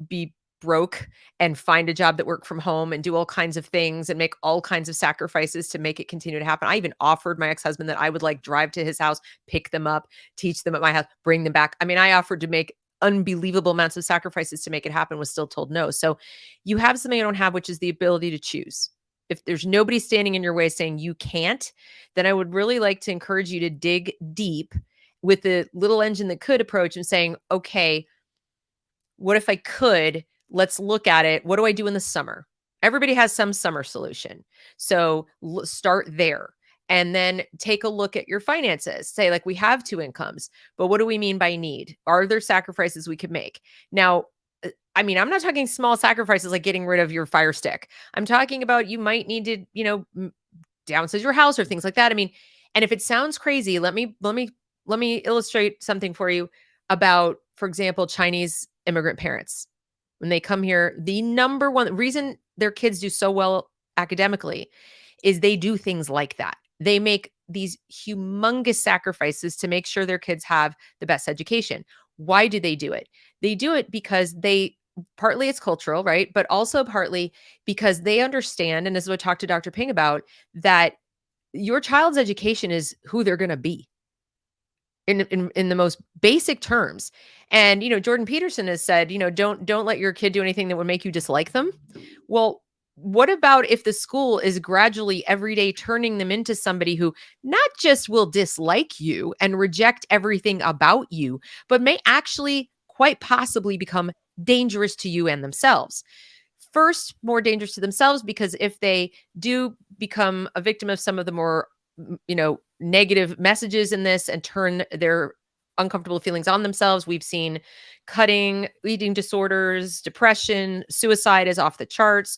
be broke and find a job that worked from home and do all kinds of things and make all kinds of sacrifices to make it continue to happen. I even offered my ex-husband that I would drive to his house, pick them up, teach them at my house, bring them back. I offered to make unbelievable amounts of sacrifices to make it happen, was still told no. So you have something I don't have, which is the ability to choose. If there's nobody standing in your way saying you can't, then I would really like to encourage you to dig deep with the little engine that could approach and saying, okay, what if I could? Let's look at it. What do I do in the summer? Everybody has some summer solution. So start there. And then take a look at your finances. Say, like, we have 2 incomes, but what do we mean by need? Are there sacrifices we could make? Now, I mean, I'm not talking small sacrifices like getting rid of your Fire Stick. I'm talking about you might need to, downsize your house or things like that. I mean, and if it sounds crazy, let me illustrate something for you about, for example, Chinese immigrant parents. When they come here, the number one reason their kids do so well academically is they do things like that. They make these humongous sacrifices to make sure their kids have the best education. Why do they do it? They do it because partly it's cultural, right? But also partly because they understand, and this is what I talked to Dr. Ping about, that your child's education is who they're going to be in the most basic terms. And, Jordan Peterson has said, don't let your kid do anything that would make you dislike them. Well, what about if the school is gradually every day turning them into somebody who not just will dislike you and reject everything about you, but may actually quite possibly become dangerous to you and themselves? First, more dangerous to themselves, because if they do become a victim of some of the more, negative messages in this and turn their uncomfortable feelings on themselves, we've seen cutting, eating disorders, depression, suicide is off the charts,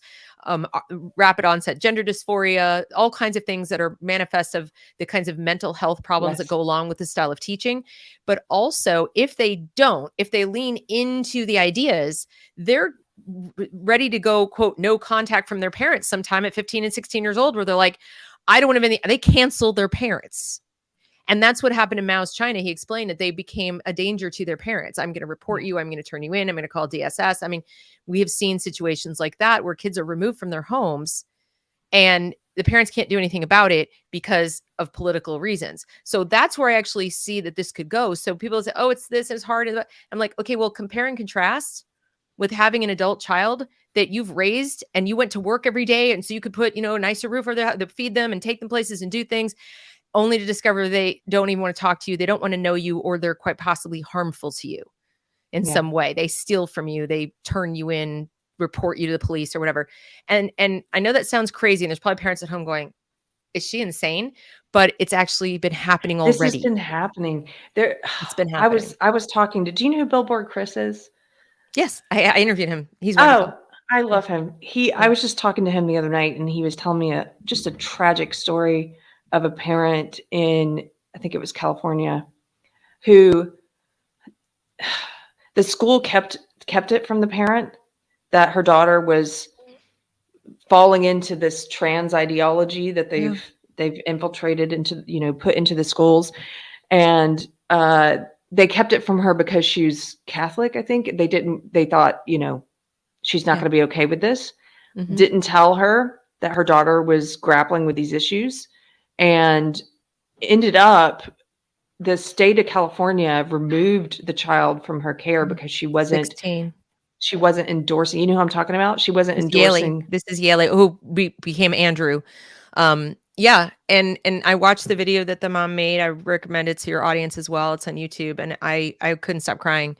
rapid onset gender dysphoria, all kinds of things that are manifest of the kinds of mental health problems that go along with this style of teaching. But also, if they lean into the ideas, they're ready to go, quote, no contact from their parents sometime at 15 and 16 years old, where they're like, I don't want to have any, they cancel their parents. And that's what happened in Mao's China. He explained that they became a danger to their parents. I'm going to report you. I'm going to turn you in. I'm going to call DSS. I mean, we have seen situations like that where kids are removed from their homes and the parents can't do anything about it because of political reasons. So that's where I actually see that this could go. So people say, oh, it's this, it's hard. I'm like, okay, well, compare and contrast with having an adult child that you've raised and you went to work every day. And so you could put, a nicer roof over to feed them and take them places and do things, only to discover they don't even want to talk to you. They don't want to know you, or they're quite possibly harmful to you in some way. They steal from you. They turn you in, report you to the police or whatever. And I know that sounds crazy. And there's probably parents at home going, is she insane? But it's actually been happening already. This has been happening. It's been happening. I was talking to, do you know who Billboard Chris is? Yes, I interviewed him. He's wonderful. Oh, I love him. I was just talking to him the other night, and he was telling me just a tragic story of a parent in, I think it was California, who the school kept it from the parent that her daughter was falling into this trans ideology that they've infiltrated into, put into the schools. And they kept it from her because she's Catholic, I think. They thought, she's not going to be okay with this. Mm-hmm. Didn't tell her that her daughter was grappling with these issues, and ended up the state of California removed the child from her care because she wasn't 16. She wasn't endorsing. You know who I'm talking about? She wasn't endorsing. This is Yale, who became Andrew. Yeah. And I watched the video that the mom made. I recommend it to your audience as well. It's on YouTube. And I couldn't stop crying.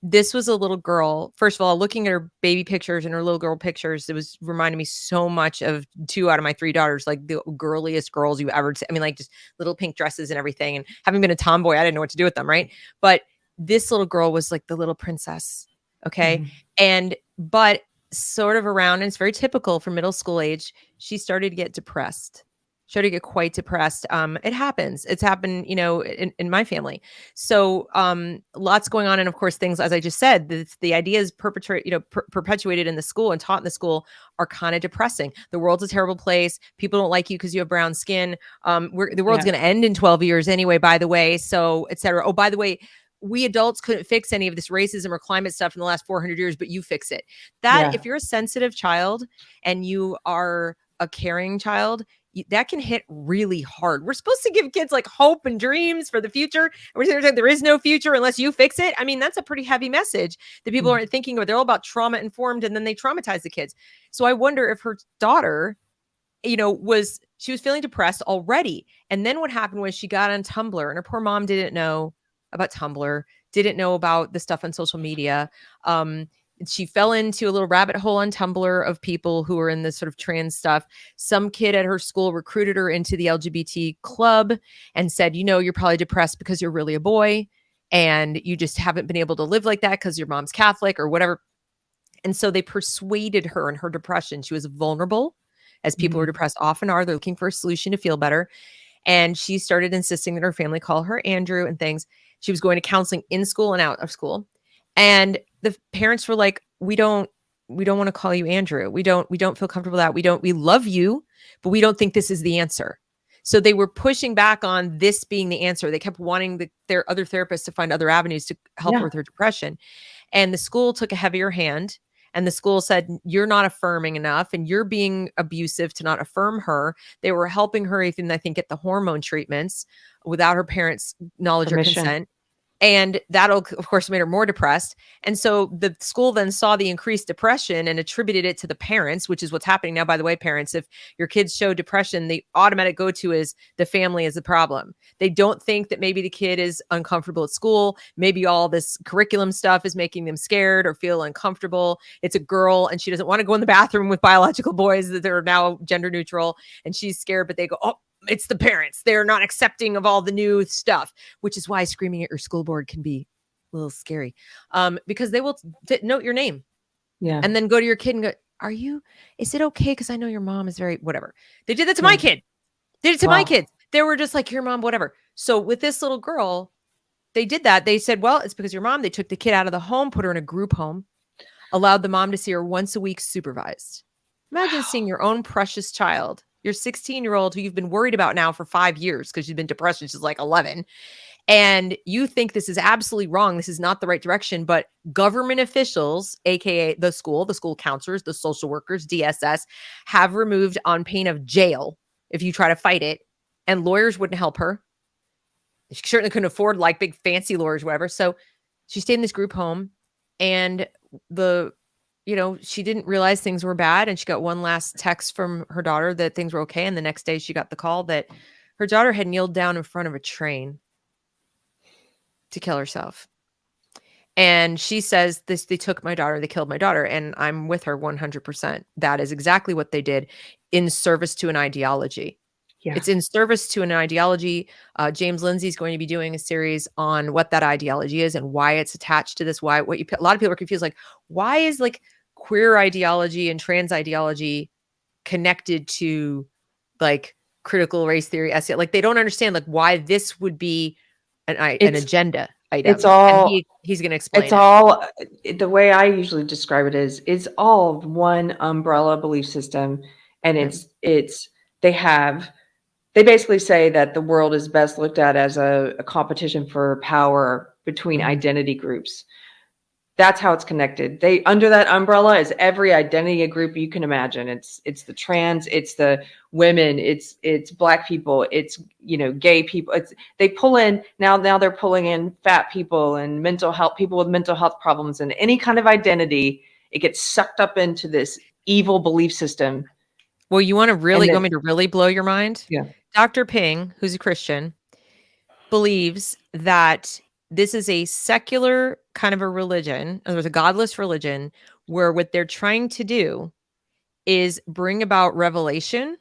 This was a little girl. First of all, looking at her baby pictures and her little girl pictures, it was reminding me so much of 2 out of my 3 daughters, like the girliest girls you ever, I mean, like just little pink dresses and everything. And having been a tomboy, I didn't know what to do with them. Right. But this little girl was like the little princess. Okay. Mm-hmm. But sort of around, and it's very typical for middle school age, she started to get depressed. Started to get quite depressed. It happens. It's happened, in my family. So lots going on. And of course, things, as I just said, the ideas perpetuated in the school and taught in the school are kind of depressing. The world's a terrible place. People don't like you because you have brown skin. The world's going to end in 12 years anyway, by the way. So, et cetera. Oh, by the way, we adults couldn't fix any of this racism or climate stuff in the last 400 years, but you fix it. If you're a sensitive child and you are a caring child, that can hit really hard. We're supposed to give kids like hope and dreams for the future. We're saying there is no future unless you fix it. I mean, that's a pretty heavy message that people aren't thinking about. They're all about trauma informed, and then they traumatize the kids. So I wonder if her daughter, she was feeling depressed already. And then what happened was she got on Tumblr, and her poor mom didn't know about Tumblr, didn't know about the stuff on social media. she fell into a little rabbit hole on Tumblr of people who were in this sort of trans stuff. Some kid at her school recruited her into the LGBT club and said, you're probably depressed because you're really a boy and you just haven't been able to live like that because your mom's Catholic or whatever. And so they persuaded her in her depression. She was vulnerable, as people who are depressed often are. They're looking for a solution to feel better. And she started insisting that her family call her Andrew and things. She was going to counseling in school and out of school. And the parents were like, we don't want to call you Andrew. We don't feel comfortable with that. We love you, but we don't think this is the answer. So they were pushing back on this being the answer. They kept wanting their other therapists to find other avenues to help her with her depression. And the school took a heavier hand. And the school said, you're not affirming enough and you're being abusive to not affirm her. They were helping her even, I think, get the hormone treatments without her parents' knowledge or consent. And that, of course, made her more depressed. And so the school then saw the increased depression and attributed it to the parents, which is what's happening now, by the way, parents. If your kids show depression, the automatic go-to is the family is the problem. They don't think that maybe the kid is uncomfortable at school. Maybe all this curriculum stuff is making them scared or feel uncomfortable. It's a girl and she doesn't want to go in the bathroom with biological boys that are now gender neutral. And she's scared, but they go, oh, it's the parents. They're not accepting of all the new stuff, which is why screaming at your school board can be a little scary, because they will note your name and then go to your kid and go, is it okay? Because I know your mom is very, whatever. They did that to my kid. Did it to my kids. They were just like, your mom, whatever. So with this little girl, they did that. They said, well, it's because your mom. They took the kid out of the home, put her in a group home, allowed the mom to see her once a week supervised. Imagine seeing your own precious child, your 16-year-old who you've been worried about now for 5 years because she's been depressed since she's like 11. And you think this is absolutely wrong. This is not the right direction. But government officials, AKA the school counselors, the social workers, DSS, have removed on pain of jail if you try to fight it. And lawyers wouldn't help her. She certainly couldn't afford like big fancy lawyers, whatever. So she stayed in this group home and she didn't realize things were bad. And she got one last text from her daughter that things were okay. And the next day she got the call that her daughter had kneeled down in front of a train to kill herself. And she says they took my daughter, they killed my daughter. And I'm with her 100%. That is exactly what they did in service to an ideology. Yeah. It's in service to an ideology. James Lindsay is going to be doing a series on what that ideology is and why it's attached to this. A lot of people are confused. Like, why is like queer ideology and trans ideology connected to like critical race theory? Like they don't understand like why this would be an agenda item. It's all, and he's going to explain it's all, the way I usually describe it is it's all one umbrella belief system. And they basically say that the world is best looked at as a competition for power between identity groups. That's how it's connected. Under that umbrella is every identity group you can imagine. It's the trans, it's the women, it's Black people, it's gay people. They pull in now they're pulling in fat people and mental health people with mental health problems and any kind of identity. It gets sucked up into this evil belief system. Well, you want me to really blow your mind? Yeah. Dr. Ping, who's a Christian, believes that this is a secular kind of a religion, or a godless religion, where what they're trying to do is bring about revelation,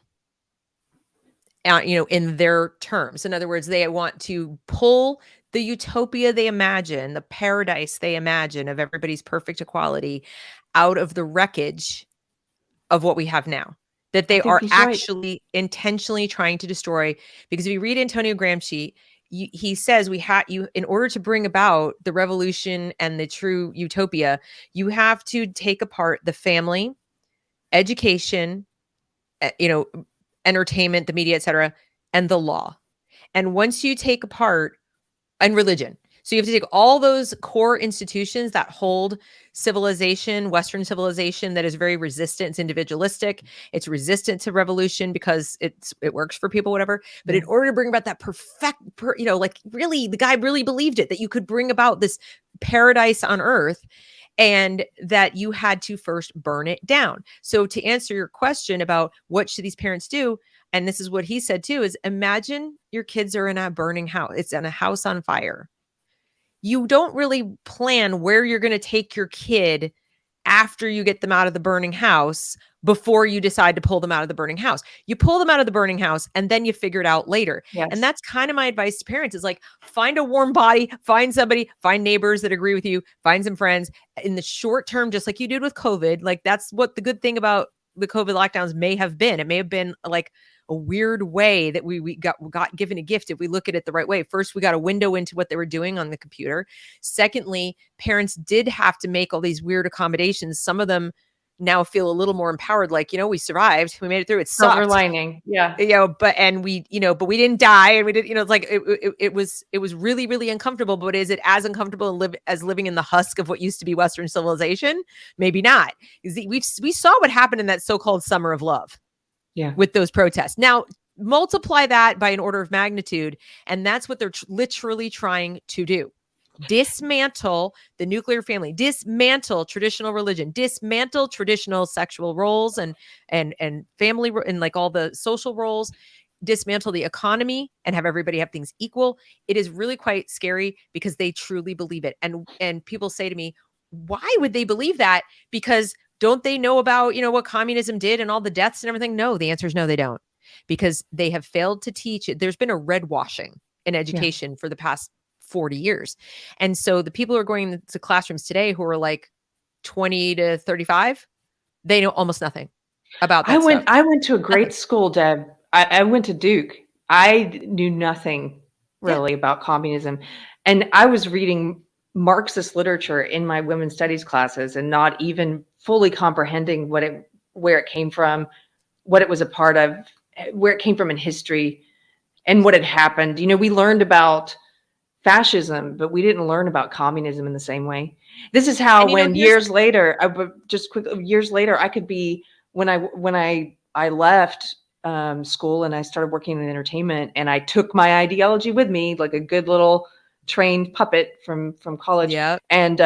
in their terms. In other words, they want to pull the utopia they imagine, the paradise they imagine of everybody's perfect equality out of the wreckage of what we have now. That they are actually intentionally trying to destroy. Because if you read Antonio Gramsci, he says in order to bring about the revolution and the true utopia, you have to take apart the family, education, entertainment, the media, etc., and the law. And once you take apart, and religion. So you have to take all those core institutions that hold civilization, Western civilization, that is very resistant. It's individualistic. It's resistant to revolution because it works for people, whatever. But in order to bring about that really, the guy really believed it, that you could bring about this paradise on earth, and that you had to first burn it down. So to answer your question about what should these parents do, and this is what he said too, is imagine your kids are in a burning house. It's in a house on fire. You don't really plan where you're going to take your kid after you get them out of the burning house before you decide to pull them out of the burning house. You pull them out of the burning house and then you figure it out later. Yes. And that's kind of my advice to parents is like, find a warm body, find somebody, find neighbors that agree with you, find some friends in the short term, just like you did with COVID. Like that's what the good thing about the COVID lockdowns may have been. It may have been like a weird way that we got given a gift if we look at it the right way. First, we got a window into what they were doing on the computer. Secondly, parents did have to make all these weird accommodations. Some of them now feel a little more empowered, like, we survived, we made it through. It sucked. Silver lining. Yeah. But we didn't die, and we did, it's like it was really, really uncomfortable. But is it as uncomfortable as living in the husk of what used to be Western civilization? Maybe not. We saw what happened in that so-called summer of love. Yeah. With those protests. Now multiply that by an order of magnitude, and that's what they're literally trying to do. Dismantle the nuclear family, dismantle traditional religion, dismantle traditional sexual roles and family and like all the social roles, dismantle the economy and have everybody have things equal. It is really quite scary because they truly believe it. And people say to me, why would they believe that? Because don't they know about, what communism did and all the deaths and everything? No, the answer is no, they don't, because they have failed to teach it. There's been a red washing in education for the past 40 years. And so the people who are going to classrooms today who are like 20 to 35, they know almost nothing about that stuff. I went to a great school, Deb. I went to Duke. I knew nothing really about communism. And I was reading Marxist literature in my women's studies classes and not even fully comprehending where it came from, what it was a part of, where it came from in history, and what had happened. We learned about fascism, but we didn't learn about communism in the same way. This is how years later, I could be, when I left school and I started working in entertainment, and I took my ideology with me like a good little trained puppet from college, and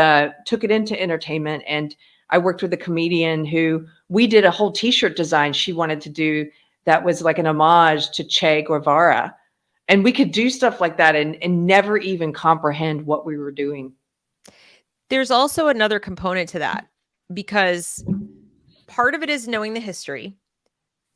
took it into entertainment. And I worked with a comedian who we did a whole t-shirt design she wanted to do that was like an homage to Che Guevara. And we could do stuff like that and never even comprehend what we were doing. There's also another component to that, because part of it is knowing the history.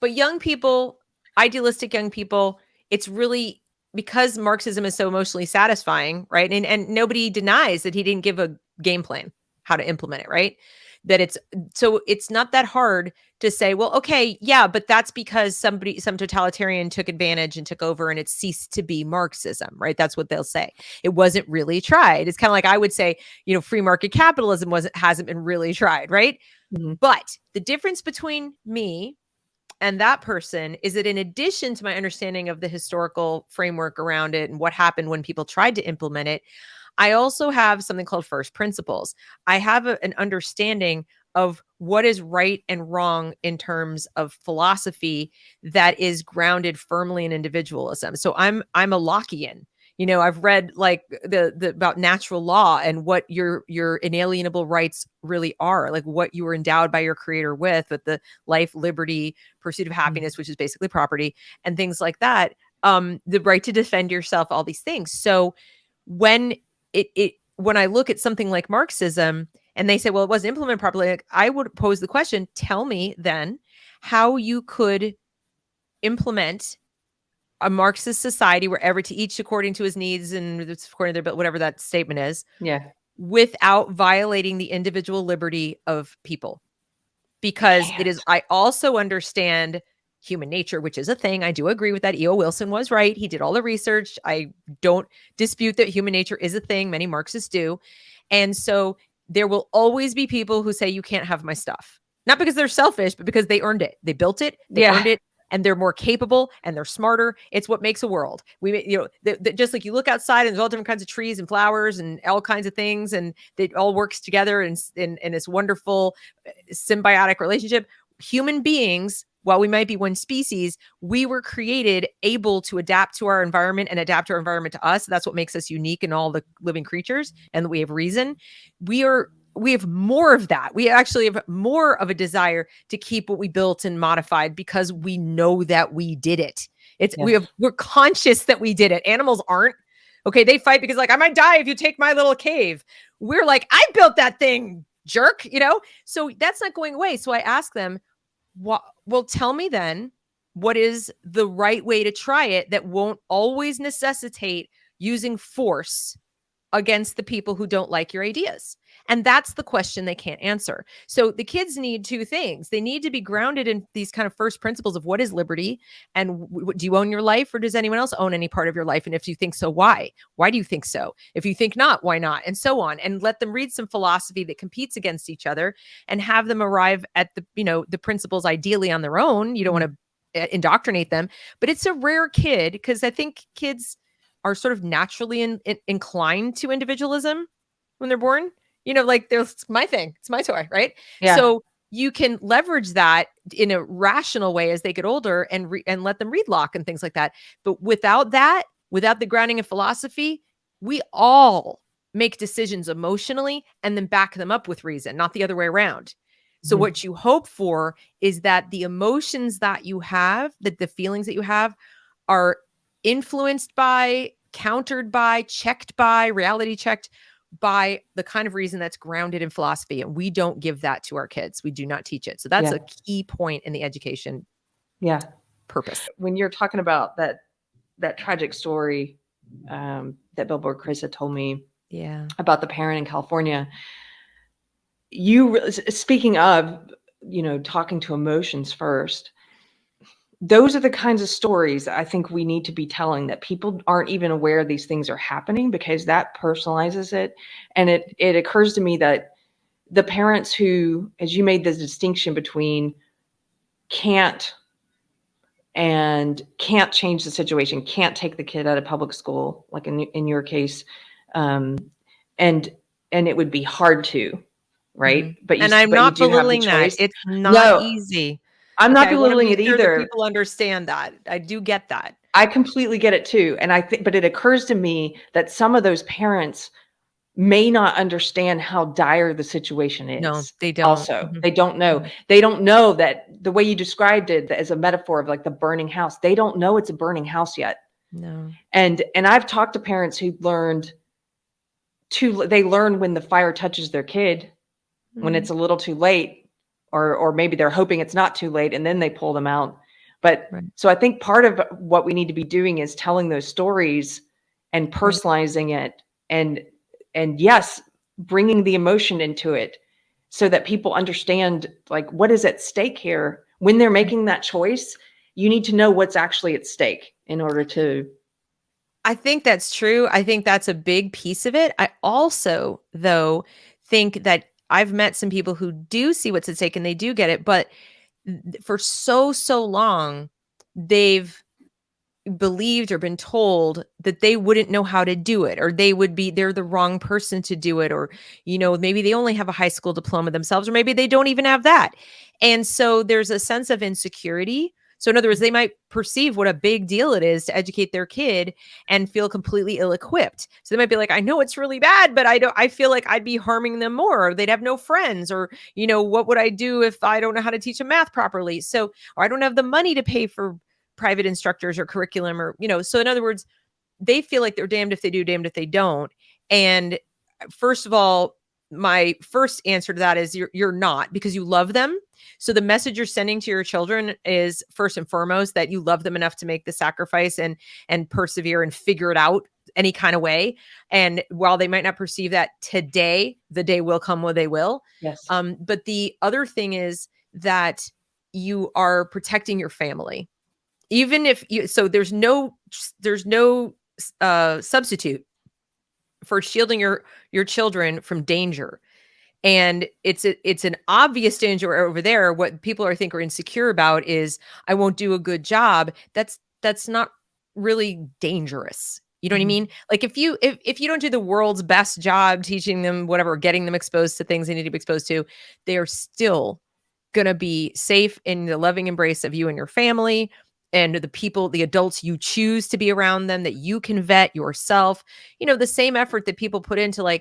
But young people, idealistic young people, it's really because Marxism is so emotionally satisfying, right? And nobody denies that he didn't give a game plan how to implement it, right? That it's not that hard to say, well, okay, yeah, but that's because some totalitarian took advantage and took over and it ceased to be Marxism, right? That's what they'll say. It wasn't really tried. It's kind of like I would say, free market capitalism hasn't been really tried, right? Mm-hmm. But the difference between me and that person is that in addition to my understanding of the historical framework around it and what happened when people tried to implement it, I also have something called first principles. I have an understanding of what is right and wrong in terms of philosophy that is grounded firmly in individualism. So I'm a Lockean. I've read like the about natural law and what your inalienable rights really are, like what you were endowed by your creator with the life, liberty, pursuit of happiness, which is basically property, and things like that. The right to defend yourself, all these things. So when when I look at something like Marxism and they say, well, it wasn't implemented properly, like, I would pose the question, tell me then how you could implement a Marxist society where to each according to his needs and it's according to their, whatever that statement is, without violating the individual liberty of people. Because I also understand human nature, which is a thing. I do agree with that. E.O. Wilson was right. He did all the research. I don't dispute that human nature is a thing. Many Marxists do. And so there will always be people who say, you can't have my stuff. Not because they're selfish, but because they earned it. They built it. They earned it. And they're more capable and they're smarter. It's what makes a world. Just like you look outside and there's all different kinds of trees and flowers and all kinds of things, and it all works together in this wonderful symbiotic relationship. Human beings, while we might be one species, we were created able to adapt to our environment and adapt our environment to us. That's what makes us unique in all the living creatures, and we have reason. We have more of that. We actually have more of a desire to keep what we built and modified because we know that we did it. We're conscious that we did it. Animals aren't. Okay, they fight because like, I might die if you take my little cave. We're like, I built that thing. jerk, So that's not going away. So I ask them, well, tell me then, what is the right way to try it that won't always necessitate using force against the people who don't like your ideas? And that's the question they can't answer. So the kids need two things. They need to be grounded in these kind of first principles of what is liberty, and do you own your life, or does anyone else own any part of your life? And if you think so, why? Why do you think so? If you think not, why not? And so on. And let them read some philosophy that competes against each other, and have them arrive at the principles ideally on their own. You don't want to indoctrinate them, but it's a rare kid, because I think kids are sort of naturally inclined to individualism when they're born. Like, there's my thing. It's my toy, right? Yeah. So you can leverage that in a rational way as they get older, and let them read Locke and things like that. But without the grounding of philosophy, we all make decisions emotionally and then back them up with reason, not the other way around. So what you hope for is that the emotions that you have, that the feelings that you have, are influenced by, countered by, checked by, reality checked by the kind of reason that's grounded in philosophy. And we don't give that to our kids. We do not teach it. So that's a key point in the education purpose. When you're talking about that tragic story that Billboard Chris had told me about the parent in California, speaking of, talking to emotions first, those are the kinds of stories I think we need to be telling, that people aren't even aware these things are happening, because that personalizes it. And it occurs to me that the parents who, as you made this distinction between can't change the situation, can't take the kid out of public school, like in your case, and it would be hard to, right? But I'm not belittling that. It's not easy. I'm not belittling it either. People understand that. I do get that. I completely get it too. And I think, but it occurs to me that some of those parents may not understand how dire the situation is. No, they don't. Also, they don't know. They don't know that the way you described it as a metaphor of like the burning house, they don't know it's a burning house yet. No. And I've talked to parents who they learn when the fire touches their kid, when it's a little too late. Or maybe they're hoping it's not too late, and then they pull them out. But so I think part of what we need to be doing is telling those stories and personalizing it, and yes, bringing the emotion into it, so that people understand like what is at stake here. When they're making that choice, you need to know what's actually at stake in order to. I think that's true. I think that's a big piece of it. I also, though, think that I've met some people who do see what's at stake and they do get it, but for so long, they've believed or been told that they wouldn't know how to do it, or they're the wrong person to do it, or, maybe they only have a high school diploma themselves, or maybe they don't even have that. And so there's a sense of insecurity. So in other words, they might perceive what a big deal it is to educate their kid and feel completely ill-equipped. So they might be like, I know it's really bad, but I feel like I'd be harming them more, or they'd have no friends, or, what would I do if I don't know how to teach them math properly? So, or I don't have the money to pay for private instructors or curriculum, or, so in other words, they feel like they're damned if they do, damned if they don't. And first of all, my first answer to that is you're not, because you love them. So the message you're sending to your children is first and foremost that you love them enough to make the sacrifice and persevere and figure it out any kind of way. And while they might not perceive that today, the day will come where they will. Yes. But the other thing is that you are protecting your family. Even if there's no substitute for shielding your children from danger. And it's an obvious danger over there. What people are insecure about is, I won't do a good job. That's not really dangerous. You know what I mean? Like if you don't do the world's best job teaching them whatever, getting them exposed to things they need to be exposed to, they are still going to be safe in the loving embrace of you and your family, and the adults you choose to be around them, that you can vet yourself. The same effort that people put into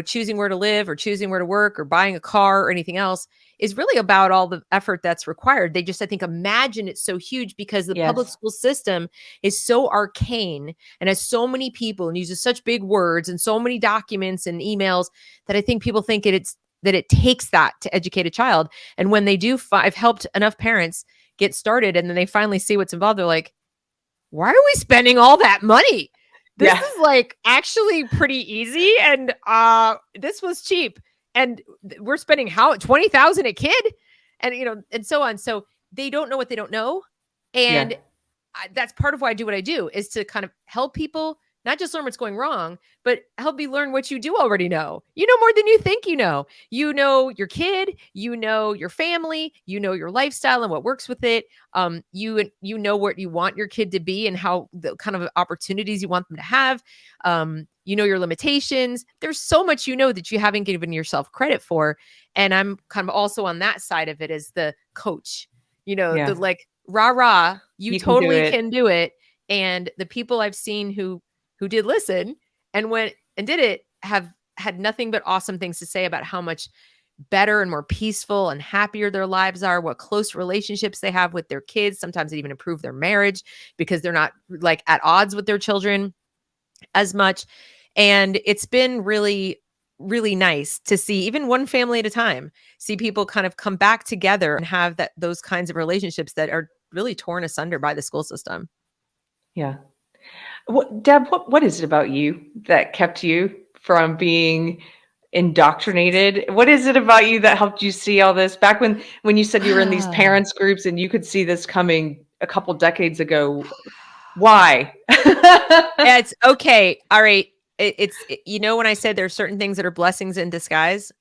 choosing where to live, or choosing where to work, or buying a car, or anything else, is really about all the effort that's required. They just, I think, imagine it's so huge because the public school system is so arcane and has so many people and uses such big words and so many documents and emails that I think people think that it takes that to educate a child. And when they do, I've helped enough parents get started, and then they finally see what's involved. They're like, why are we spending all that money? This is like actually pretty easy. And this was cheap. And we're spending $20,000 a kid, and and so on. So they don't know what they don't know. And that's part of why I do what I do, is to kind of help people not just learn what's going wrong, but help you learn what you do already know. You know more than you think you know. You know your kid, you know your family, you know your lifestyle and what works with it. You know what you want your kid to be and how the kind of opportunities you want them to have. You know your limitations. There's so much that you haven't given yourself credit for. And I'm kind of also on that side of it as the coach. The like rah, you totally can do it. And the people I've seen who did listen and went and did it have had nothing but awesome things to say about how much better and more peaceful and happier their lives are, what close relationships they have with their kids. Sometimes it even improve their marriage because they're not like at odds with their children as much. And it's been really, really nice to see, even one family at a time, see people kind of come back together and have those kinds of relationships that are really torn asunder by the school system. Yeah. Deb, what is it about you that kept you from being indoctrinated? What is it about you that helped you see all this back when you said you were in these parents groups and you could see this coming a couple decades ago? Why? It's okay. All right. It's when I said there's certain things that are blessings in disguise,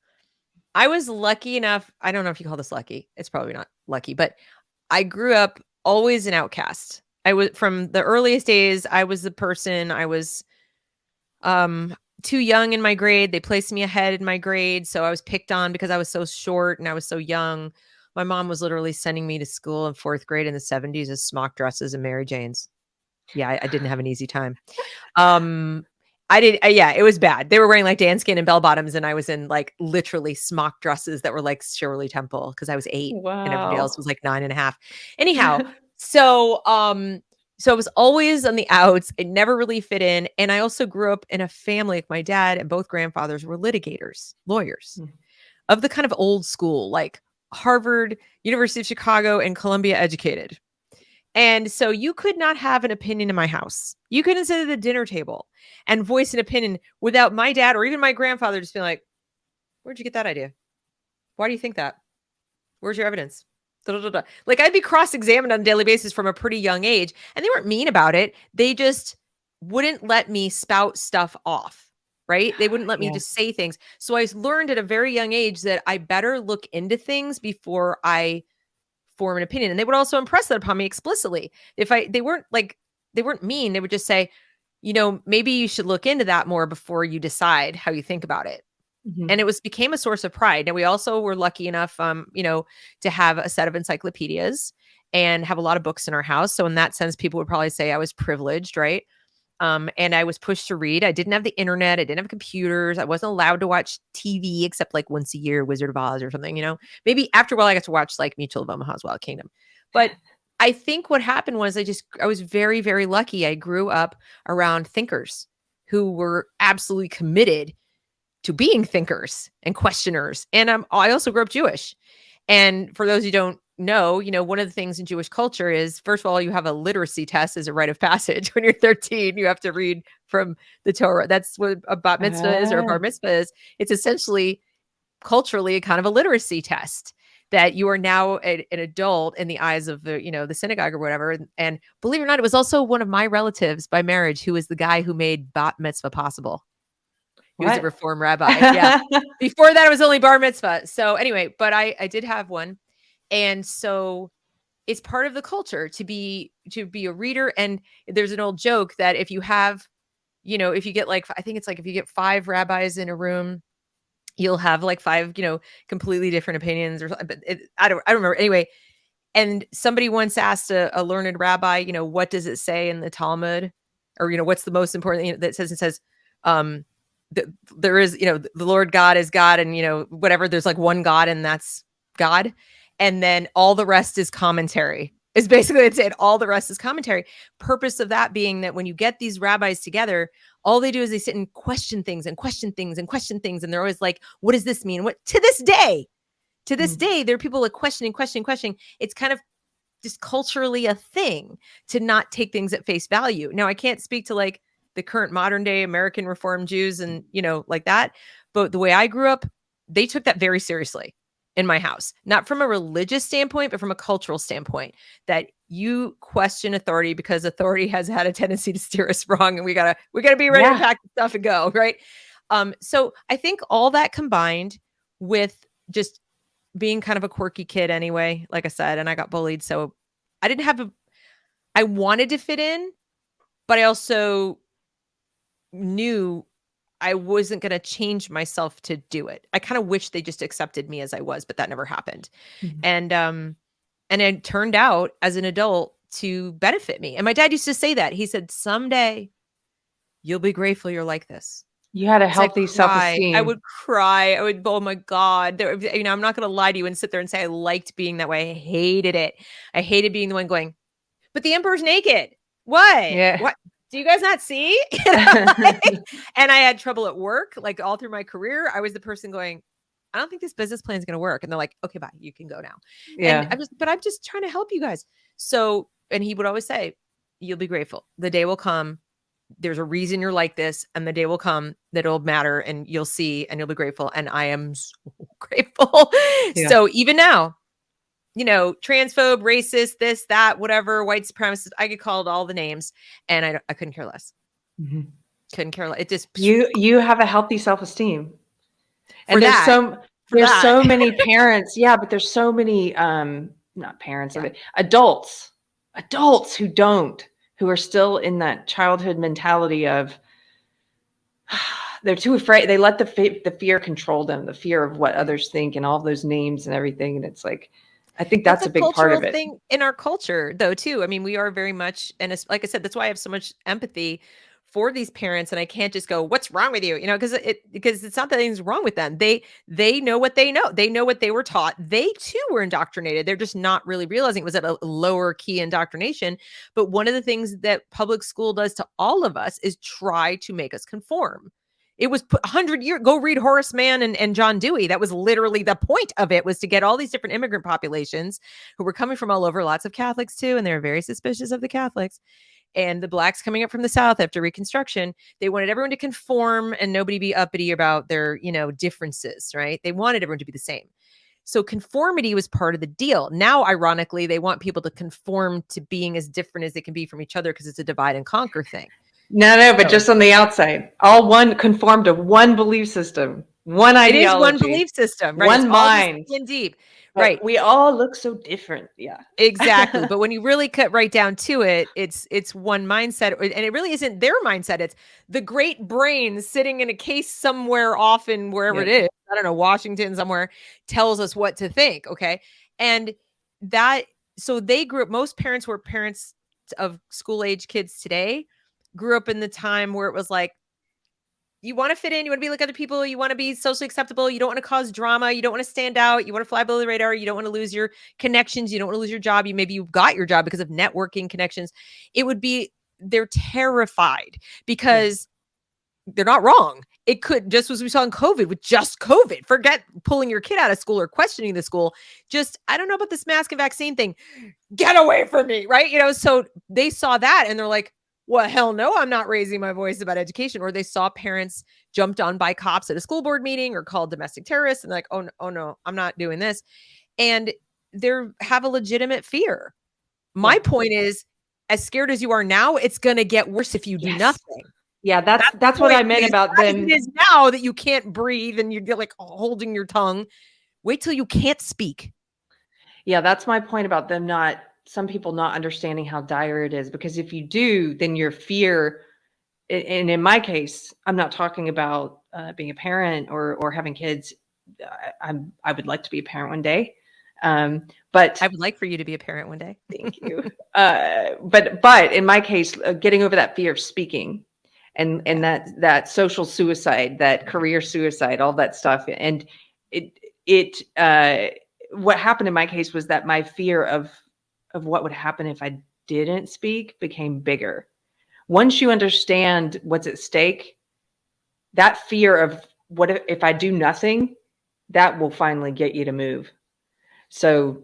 I was lucky enough. I don't know if you call this lucky. It's probably not lucky, but I grew up always an outcast. I was, from the earliest days, I was the person. I was too young in my grade. They placed me ahead in my grade. So I was picked on because I was so short and I was so young. My mom was literally sending me to school in 4th grade in the 70s as smock dresses and Mary Janes. Yeah, I didn't have an easy time. It was bad. They were wearing like danskin and bell bottoms, and I was in like literally smock dresses that were like Shirley Temple because I was 8 and everybody else was like 9.5. Anyhow, so I was always on the outs. It never really fit in. And I also grew up in a family, like my dad and both grandfathers were litigators, lawyers of the kind of old school, like Harvard, University of Chicago, and Columbia educated. And so you could not have an opinion in my house. You couldn't sit at the dinner table and voice an opinion without my dad or even my grandfather just being like, where'd you get that idea? Why do you think that? Where's your evidence? Like I'd be cross-examined on a daily basis from a pretty young age, and they weren't mean about it. They just wouldn't let me spout stuff off, right? They wouldn't let me just say things. So I learned at a very young age that I better look into things before I form an opinion. And they would also impress that upon me explicitly. They weren't mean. They would just say, maybe you should look into that more before you decide how you think about it. And it became a source of pride. Now we also were lucky enough, to have a set of encyclopedias and have a lot of books in our house. So in that sense, people would probably say I was privileged, right? And I was pushed to read. I didn't have the internet. I didn't have computers. I wasn't allowed to watch TV except like once a year, Wizard of Oz or something, maybe after a while I got to watch like Mutual of Omaha's Wild Kingdom. But I think what happened was I was very, very lucky. I grew up around thinkers who were absolutely committed to being thinkers and questioners. And I also grew up Jewish. And for those who don't know, one of the things in Jewish culture is, first of all, you have a literacy test as a rite of passage. When you're 13, you have to read from the Torah. That's what a bat mitzvah is, or a bar mitzvah is. It's essentially culturally kind of a literacy test that you are now an adult in the eyes of the synagogue or whatever. And believe it or not, it was also one of my relatives by marriage who was the guy who made bat mitzvah possible. He was a Reform rabbi. Yeah. Before that, it was only bar mitzvah. So anyway, but I did have one. And so it's part of the culture to be a reader. And there's an old joke that if you have, if you get like, I think it's like if you get 5 rabbis in a room, you'll have like 5, completely different opinions or something. But I don't remember. Anyway, and somebody once asked a learned rabbi, what does it say in the Talmud? Or, what's the most important thing that says, there is, the Lord God is God, and, whatever, there's like one God and that's God. And then all the rest is commentary. is basically it. All the rest is commentary. Purpose of that being that when you get these rabbis together, all they do is they sit and question things and question things and question things. And they're always like, what does this mean? What to this day, there are people like questioning. It's kind of just culturally a thing to not take things at face value. Now, I can't speak to like the current modern day American Reform Jews and, like that. But the way I grew up, they took that very seriously in my house, not from a religious standpoint, but from a cultural standpoint, that you question authority because authority has had a tendency to steer us wrong. And we gotta be ready to pack the stuff and go. Right. So I think all that combined with just being kind of a quirky kid anyway, like I said, and I got bullied. So I wanted to fit in, but I also knew I wasn't going to change myself to do it. I kind of wish they just accepted me as I was, but that never happened. And it turned out as an adult to benefit me. And my dad used to say that. He said, someday you'll be grateful you're like this. You had a healthy self-esteem. I would cry. oh my God. I'm not going to lie to you and sit there and say I liked being that way. I hated it. I hated being the one going, but the emperor's naked. What? Yeah. What? Do you guys not see? And I had trouble at work, like all through my career. I was the person going, I don't think this business plan is going to work. And they're like, okay, bye. You can go now. Yeah. And I'm just trying to help you guys. So, and he would always say, you'll be grateful. The day will come. There's a reason you're like this. And the day will come that it'll matter and you'll see and you'll be grateful. And I am so grateful. Yeah. So even now, transphobe, racist, this, that, whatever, white supremacist, I get called all the names and I couldn't care less. Mm-hmm. Couldn't care less. It just, you have a healthy self-esteem. And there's so many parents. Yeah. But there's so many, not parents, adults who are still in that childhood mentality of they're too afraid. They let the fear control them, the fear of what others think and all those names and everything. And it's like, I think that's a big part of it. Thing in our culture though, too. I mean, we are very much, and it's, like I said, that's why I have so much empathy for these parents. And I can't just go, what's wrong with you? Because it's not that anything's wrong with them. They know what they know. They know what they were taught. They too were indoctrinated. They're just not really realizing it was at a lower key indoctrination. But one of the things that public school does to all of us is try to make us conform. It was 100 years. Go read Horace Mann and John Dewey. That was literally the point of it, was to get all these different immigrant populations who were coming from all over, lots of Catholics too. And they were very suspicious of the Catholics and the blacks coming up from the South after Reconstruction. They wanted everyone to conform and nobody be uppity about their, differences, right? They wanted everyone to be the same. So conformity was part of the deal. Now, ironically, they want people to conform to being as different as they can be from each other because it's a divide and conquer thing. No, but just on the outside, all one conform to one belief system, one ideology. It is one belief system, right? One mind. And deep, right? We all look so different. Yeah, exactly. But when you really cut right down to it, it's one mindset, and it really isn't their mindset. It's the great brain sitting in a case somewhere off in wherever it is. I don't know, Washington somewhere, tells us what to think. Okay, and so they grew up. Most parents were parents of school age kids today. Grew up in the time where it was like, you want to fit in, you want to be like other people, you want to be socially acceptable, you don't want to cause drama, you don't want to stand out, you want to fly below the radar, you don't want to lose your connections, you don't want to lose your job, maybe you got your job because of networking connections. They're terrified because they're not wrong. It could, just as we saw in COVID, with just COVID, forget pulling your kid out of school or questioning the school. Just, I don't know about this mask and vaccine thing. Get away from me, right? So they saw that and they're like, well, hell no, I'm not raising my voice about education. Or they saw parents jumped on by cops at a school board meeting or called domestic terrorists and like, oh no, I'm not doing this. And they have a legitimate fear. My point is, as scared as you are now, it's going to get worse if you do nothing. Yeah, that's what I meant about them. It is now that you can't breathe and you're like holding your tongue. Wait till you can't speak. Yeah, that's my point about them some people not understanding how dire it is, because if you do, then your fear, and in my case, I'm not talking about being a parent or having kids. I would like to be a parent one day. But I would like for you to be a parent one day. Thank you. But in my case, getting over that fear of speaking and that social suicide, that career suicide, all that stuff. And what happened in my case was that my fear of of what would happen if I didn't speak became bigger. Once you understand what's at stake, that fear of what if I do nothing, that will finally get you to move. So,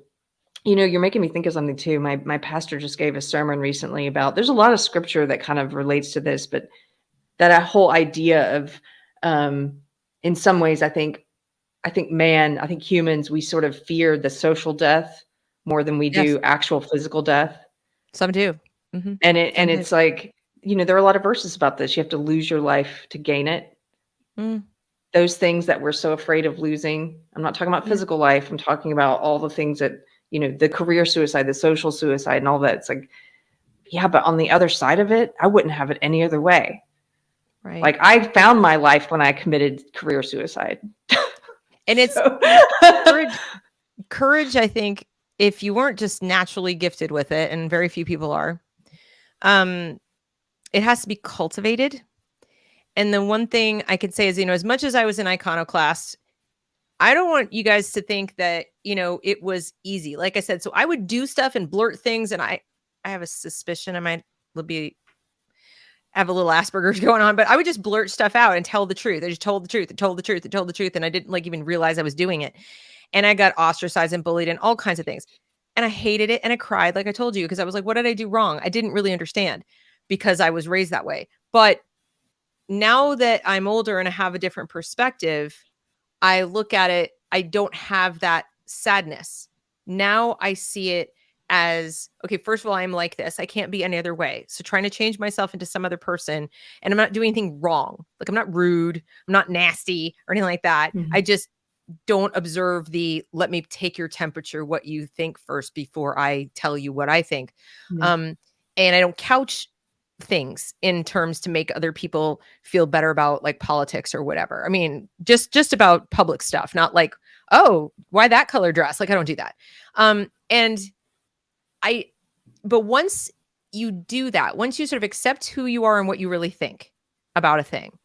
you're making me think of something too. My pastor just gave a sermon recently about, there's a lot of scripture that kind of relates to this, but that whole idea of, in some ways, I think humans, we sort of fear the social death more than we Yes. do actual physical death. Some do. Mm-hmm. And it's like, there are a lot of verses about this. You have to lose your life to gain it. Mm. Those things that we're so afraid of losing. I'm not talking about physical life. I'm talking about all the things that, the career suicide, the social suicide, and all that. It's like, yeah, but on the other side of it, I wouldn't have it any other way. Right. Like, I found my life when I committed career suicide. And it's courage, I think, if you weren't just naturally gifted with it, and very few people are, it has to be cultivated. And the one thing I could say is, as much as I was an iconoclast, I don't want you guys to think that, it was easy. Like I said, so I would do stuff and blurt things, and I have a suspicion I might have a little Asperger's going on, but I would just blurt stuff out and tell the truth. I just told the truth and told the truth and told the truth. And I didn't even realize I was doing it. And I got ostracized and bullied and all kinds of things. And I hated it. And I cried, like I told you, because I was like, what did I do wrong? I didn't really understand because I was raised that way. But now that I'm older and I have a different perspective, I look at it, I don't have that sadness. Now I see it as, okay, first of all, I'm like this. I can't be any other way. So trying to change myself into some other person, and I'm not doing anything wrong. Like, I'm not rude. I'm not nasty or anything like that. Mm-hmm. I just don't observe let me take your temperature, what you think first before I tell you what I think. Mm-hmm. And I don't couch things in terms to make other people feel better about like politics or whatever. I mean, just about public stuff, not like, oh, why that color dress? Like, I don't do that. But once you do that, once you sort of accept who you are and what you really think about a thing,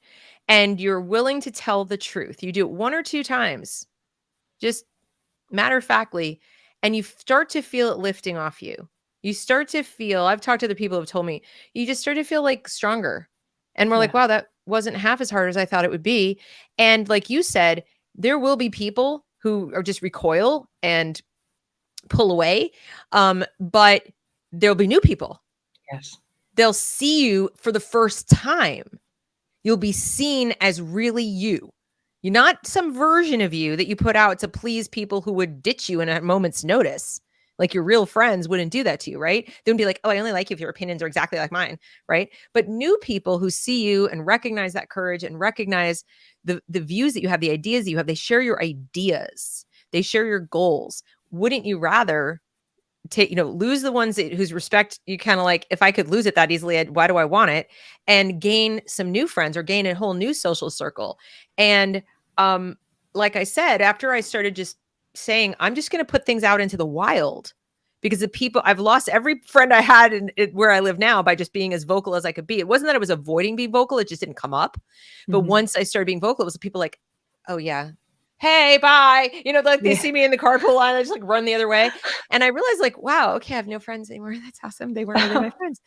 and you're willing to tell the truth, you do it 1 or 2 times, just matter-of-factly, and you start to feel it lifting off you. You start to feel, I've talked to the people who have told me, you just start to feel like stronger. And we're like, wow, that wasn't half as hard as I thought it would be. And like you said, there will be people who are just recoil and pull away. But there'll be new people. Yes. They'll see you for the first time. You'll be seen as really you. You're not some version of you that you put out to please people who would ditch you in a moment's notice. Like, your real friends wouldn't do that to you, right? They wouldn't be like, oh, I only like you if your opinions are exactly like mine, right? But new people who see you and recognize that courage and recognize the views that you have, the ideas that you have, they share your ideas. They share your goals. Wouldn't you rather lose the ones whose respect you kind of like, if I could lose it that easily, why do I want it? And gain some new friends or gain a whole new social circle. And like I said, after I started just saying, I'm just going to put things out into the wild, because the people, I've lost every friend I had where I live now by just being as vocal as I could be. It wasn't that I was avoiding being vocal. It just didn't come up. But once I started being vocal, it was the people like, oh yeah, hey, bye. They see me in the carpool line. I just like run the other way. And I realized like, wow, okay, I have no friends anymore. That's awesome. They weren't really my friends.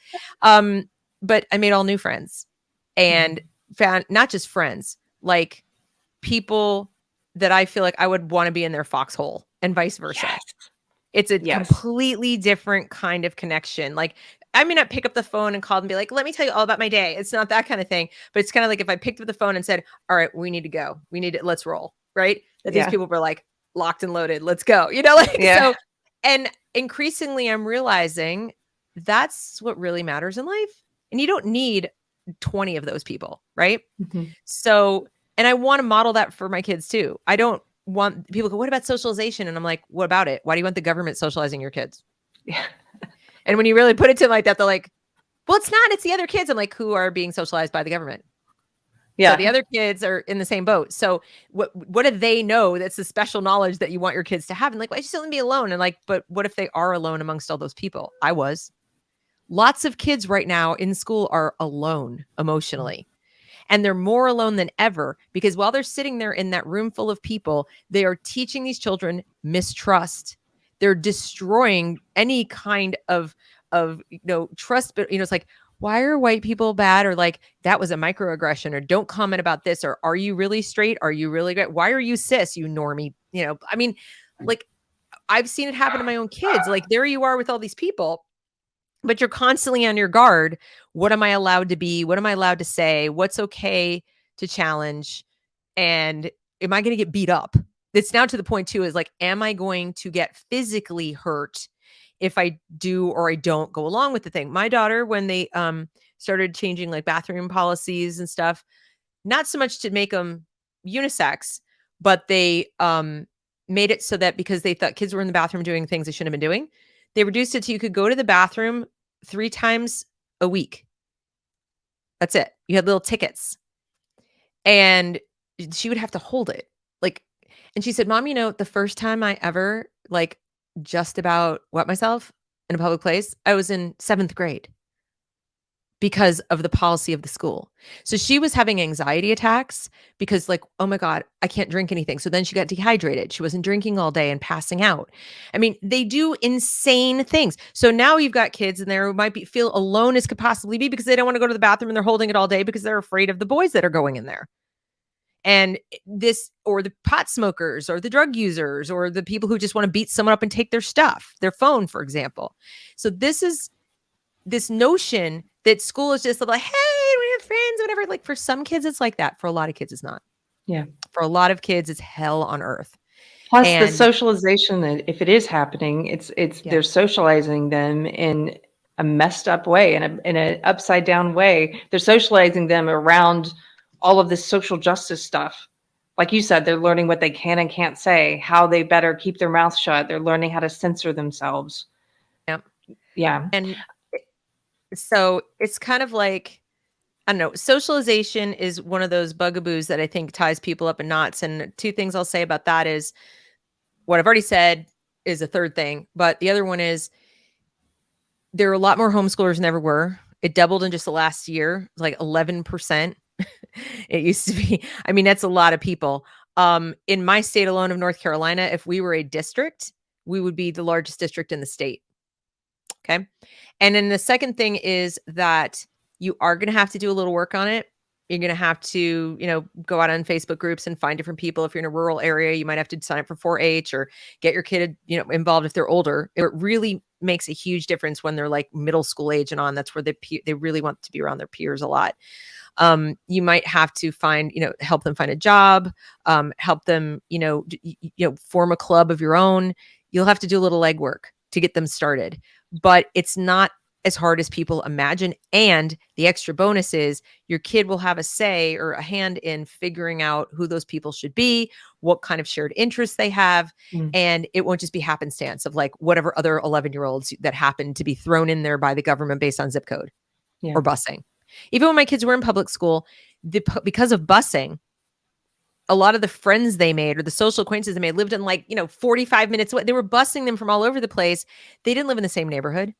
But I made all new friends and found not just friends, like people that I feel like I would want to be in their foxhole and vice versa. Yes. It's a completely different kind of connection. Like, I may not pick up the phone and call and be like, let me tell you all about my day. It's not that kind of thing, but it's kind of like if I picked up the phone and said, all right, we need to go. Let's roll. Right. That these people were like locked and loaded. Let's go. So, and increasingly I'm realizing that's what really matters in life. And you don't need 20 of those people. Right. Mm-hmm. So, and I want to model that for my kids too. I don't want people go, what about socialization? And I'm like, what about it? Why do you want the government socializing your kids? Yeah. And when you really put it to them like that, they're like, well, it's not, it's the other kids. I'm like, who are being socialized by the government? Yeah. So the other kids are in the same boat. So what do they know that's the special knowledge that you want your kids to have? And like, why just don't be alone? And like, but what if they are alone amongst all those people? I was. Lots of kids right now in school are alone emotionally. And they're more alone than ever, because while they're sitting there in that room full of people, they are teaching these children mistrust. They're destroying any kind of trust. But it's like, why are white people bad? Or like, that was a microaggression, or don't comment about this, or are you really straight? Are you really great? Why are you cis, you normie? I mean, like, I've seen it happen to my own kids. Like, there you are with all these people, but you're constantly on your guard. What am I allowed to be? What am I allowed to say? What's okay to challenge? And am I going to get beat up? It's now to the point too, is like, am I going to get physically hurt if I do or I don't go along with the thing? My daughter, when they started changing like bathroom policies and stuff, not so much to make them unisex, but they made it so that because they thought kids were in the bathroom doing things they shouldn't have been doing, they reduced it to you could go to the bathroom 3 times a week. That's it. You had little tickets. And she would have to hold it. Like, and she said, Mom, the first time I ever like just about wet myself in a public place, I was in 7th grade because of the policy of the school. So she was having anxiety attacks because like, oh my God, I can't drink anything. So then she got dehydrated. She wasn't drinking all day and passing out. I mean, they do insane things. So now you've got kids and they might feel alone as could possibly be because they don't want to go to the bathroom and they're holding it all day because they're afraid of the boys that are going in there. And this, or the pot smokers, or the drug users, or the people who just want to beat someone up and take their stuff, their phone, for example. So this is this notion that school is just like, hey, we have friends, whatever. Like, for some kids, it's like that. For a lot of kids, it's not. Yeah. For a lot of kids, it's hell on earth. Plus the socialization, that if it is happening, it's they're socializing them in a messed up way, in an upside down way. They're socializing them around all of this social justice stuff. Like you said, they're learning what they can and can't say, how they better keep their mouth shut. They're learning how to censor themselves. Yep. Yeah. And so it's kind of like, I don't know, socialization is one of those bugaboos that I think ties people up in knots. And 2 things I'll say about that is what I've already said is a third thing. But the other one is there are a lot more homeschoolers than ever were. It doubled in just the last year, like 11%. It used to be, I mean, that's a lot of people. In my state alone of North Carolina, if we were a district, we would be the largest district in the state. Okay. And then the second thing is that you are going to have to do a little work on it. You're going to have to, go out on Facebook groups and find different people. If you're in a rural area, you might have to sign up for 4-H or get your kid, involved if they're older. It really makes a huge difference when they're like middle school age and on. That's where they really want to be around their peers a lot. You might have to find, help them find a job, help them, form a club of your own. You'll have to do a little legwork to get them started, but it's not as hard as people imagine. And the extra bonus is your kid will have a say or a hand in figuring out who those people should be, what kind of shared interests they have. And it won't just be happenstance of like whatever other 11-year-olds that happen to be thrown in there by the government based on zip code or busing. Even when my kids were in public school, because of busing, a lot of the friends they made or the social acquaintances they made lived in 45 minutes away. They were busing them from all over the place. They didn't live in the same neighborhood.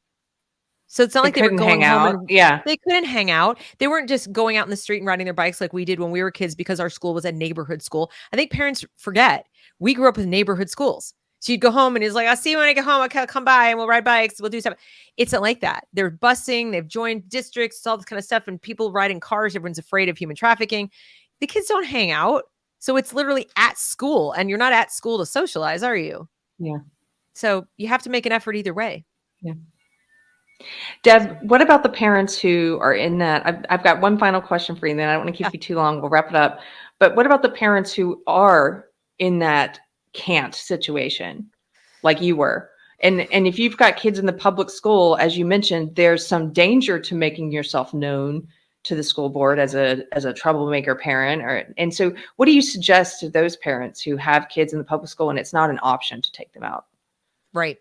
So it's not like they were going home they couldn't hang out. They weren't just going out in the street and riding their bikes like we did when we were kids because our school was a neighborhood school. I think parents forget we grew up with neighborhood schools. So you'd go home and it's like, I'll see you when I get home. I'll come by and we'll ride bikes. We'll do stuff. It's not like that. They're busing. They've joined districts, all this kind of stuff. And people riding cars. Everyone's afraid of human trafficking. The kids don't hang out. So it's literally at school. And you're not at school to socialize, are you? Yeah. So you have to make an effort either way. Yeah. Deb, what about the parents who are in that? I've got one final question for you, and then I don't want to keep you too long. We'll wrap it up. But what about the parents who are in that can't situation, like you were? And if you've got kids in the public school, as you mentioned, there's some danger to making yourself known to the school board as a troublemaker parent. And so what do you suggest to those parents who have kids in the public school and it's not an option to take them out? Right.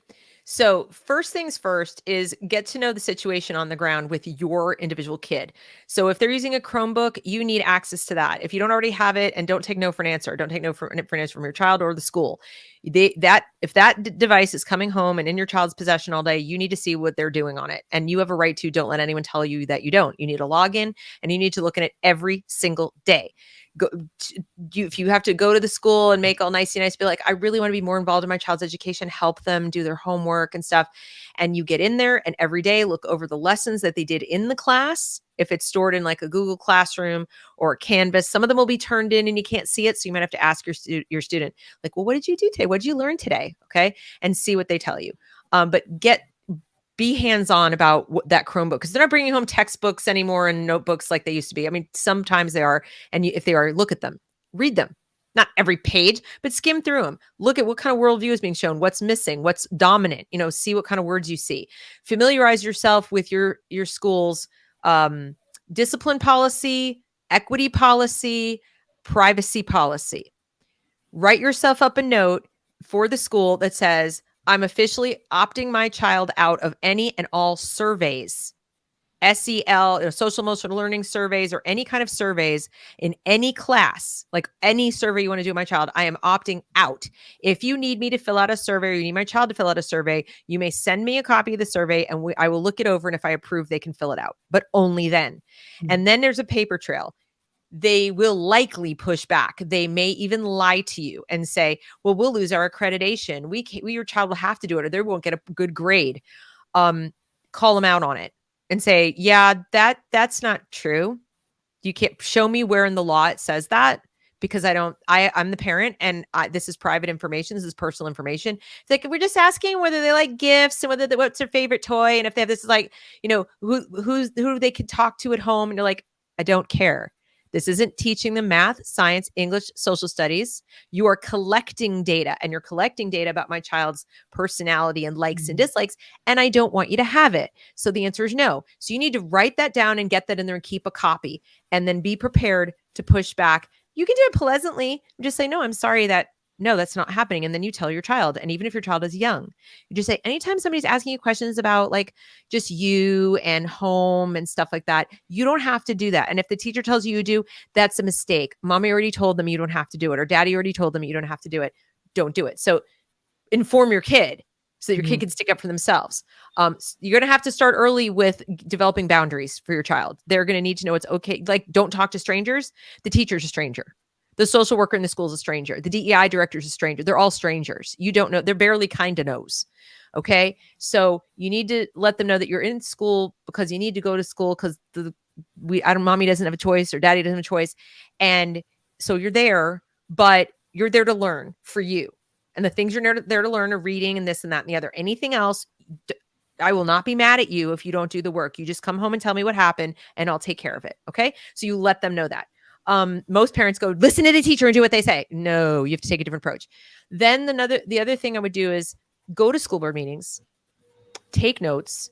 So first things first is get to know the situation on the ground with your individual kid. So if they're using a Chromebook, you need access to that. If you don't already have it, and don't take no for an answer, don't take no for an answer from your child or the school. If that device is coming home and in your child's possession all day, you need to see what they're doing on it. And you have a right to. Don't let anyone tell you that you don't. You need to log in and you need to look at it every single day. if you have to go to the school and make all nicey nice, be like, I really want to be more involved in my child's education, help them do their homework and stuff. And you get in there and every day look over the lessons that they did in the class. If it's stored in like a Google Classroom or a Canvas, some of them will be turned in and you can't see it. So you might have to ask your student, like, well, what did you do today? What did you learn today? Okay. And see what they tell you. But be hands-on about that Chromebook, because they're not bringing home textbooks anymore and notebooks like they used to be. I mean, sometimes they are. And if they are, look at them, read them. Not every page, but skim through them. Look at what kind of worldview is being shown, what's missing, what's dominant, see what kind of words you see. Familiarize yourself with your school's discipline policy, equity policy, privacy policy. Write yourself up a note for the school that says, I'm officially opting my child out of any and all surveys, SEL, social emotional learning surveys, or any kind of surveys in any class, like any survey you want to do with my child, I am opting out. If you need me to fill out a survey or you need my child to fill out a survey, you may send me a copy of the survey and I will look it over. And if I approve, they can fill it out, but only then. And then there's a paper trail. They will likely push back. They may even lie to you and say, well, we'll lose our accreditation. Your child will have to do it or they won't get a good grade. Call them out on it and say, yeah, that's not true. You can't show me where in the law it says that, because I'm the parent and this is private information. This is personal information. It's like, we're just asking whether they like gifts and what's their favorite toy. And if they have this, like, who they could talk to at home. And you're like, I don't care. This isn't teaching them math, science, English, social studies. You are collecting data, and you're collecting data about my child's personality and likes and dislikes, and I don't want you to have it. So the answer is no. So you need to write that down and get that in there and keep a copy, and then be prepared to push back. You can do it pleasantly. Just say, no, I'm sorry no, that's not happening. And then you tell your child. And even if your child is young, you just say, anytime somebody's asking you questions about like just you and home and stuff like that, you don't have to do that. And if the teacher tells you do, that's a mistake. Mommy already told them you don't have to do it, or daddy already told them you don't have to do it. Don't do it. So inform your kid so that your kid can stick up for themselves. You're going to have to start early with developing boundaries for your child. They're going to need to know it's okay. Like, don't talk to strangers. The teacher's a stranger. The social worker in the school is a stranger. The DEI director is a stranger. They're all strangers. You don't know. They're barely kind of knows. Okay. So you need to let them know that you're in school because you need to go to school because mommy doesn't have a choice or daddy doesn't have a choice. And so you're there, but you're there to learn for you. And the things you're there to learn are reading and this and that and the other. Anything else, I will not be mad at you if you don't do the work. You just come home and tell me what happened and I'll take care of it. Okay. So you let them know that. Most parents go, listen to the teacher and do what they say. No, you have to take a different approach. Then the other thing I would do is go to school board meetings, take notes.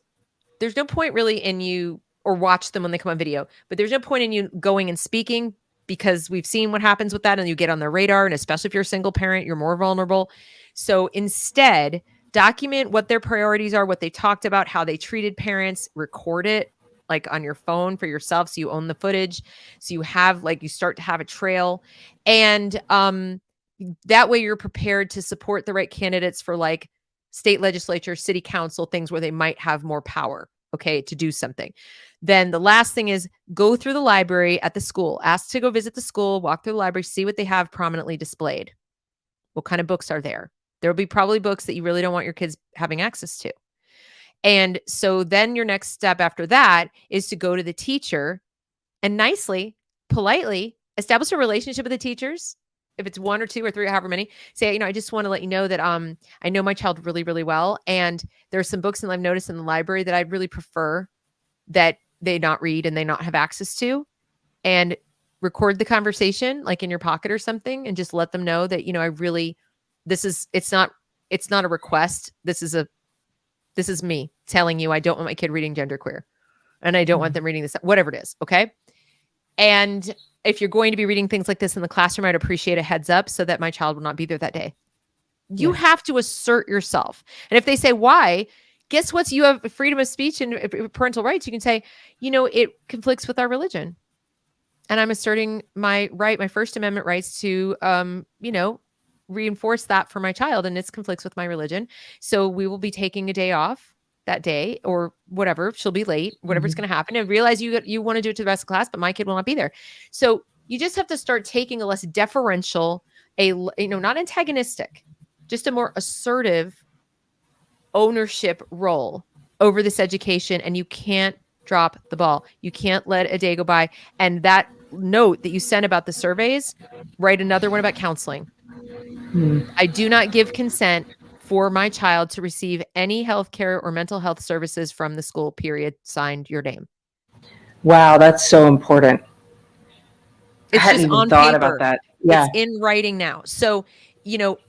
There's no point really in you, or watch them when they come on video, but there's no point in you going and speaking, because we've seen what happens with that and you get on their radar. And especially if you're a single parent, you're more vulnerable. So instead, document what their priorities are, what they talked about, how they treated parents, record it like on your phone for yourself. So you own the footage. So you have you start to have a trail, and that way you're prepared to support the right candidates for like state legislature, city council, things where they might have more power, okay, to do something. Then the last thing is go through the library at the school, ask to go visit the school, walk through the library, see what they have prominently displayed. What kind of books are there? There will be probably books that you really don't want your kids having access to. And so then your next step after that is to go to the teacher and nicely, politely establish a relationship with the teachers. If it's one or two or three, or however many, say, I just want to let you know that I know my child really, really well. And there are some books that I've noticed in the library that I'd really prefer that they not read and they not have access to. And record the conversation like in your pocket or something, and just let them know that, it's not a request. This is me telling you I don't want my kid reading genderqueer, and I don't want them reading this, whatever it is. Okay. And if you're going to be reading things like this in the classroom, I'd appreciate a heads up so that my child will not be there that day. You have to assert yourself. And if they say, why? Guess what? You have freedom of speech and parental rights. You can say, it conflicts with our religion. And I'm asserting my First Amendment rights to, reinforce that for my child, and it conflicts with my religion. So we will be taking a day off that day, or whatever. She'll be late, whatever's going to happen, and realize you want to do it to the rest of the class, but my kid will not be there. So You just have to start taking a less deferential, not antagonistic, just a more assertive ownership role over this education. And you can't drop the ball. You can't let a day go by. And that note that you sent about the surveys, write another one about counseling. I do not give consent for my child to receive any health care or mental health services from the school, period. Signed, your name. Wow, that's so important. It's I hadn't just even on thought paper. about that. Yeah. It's in writing now. So,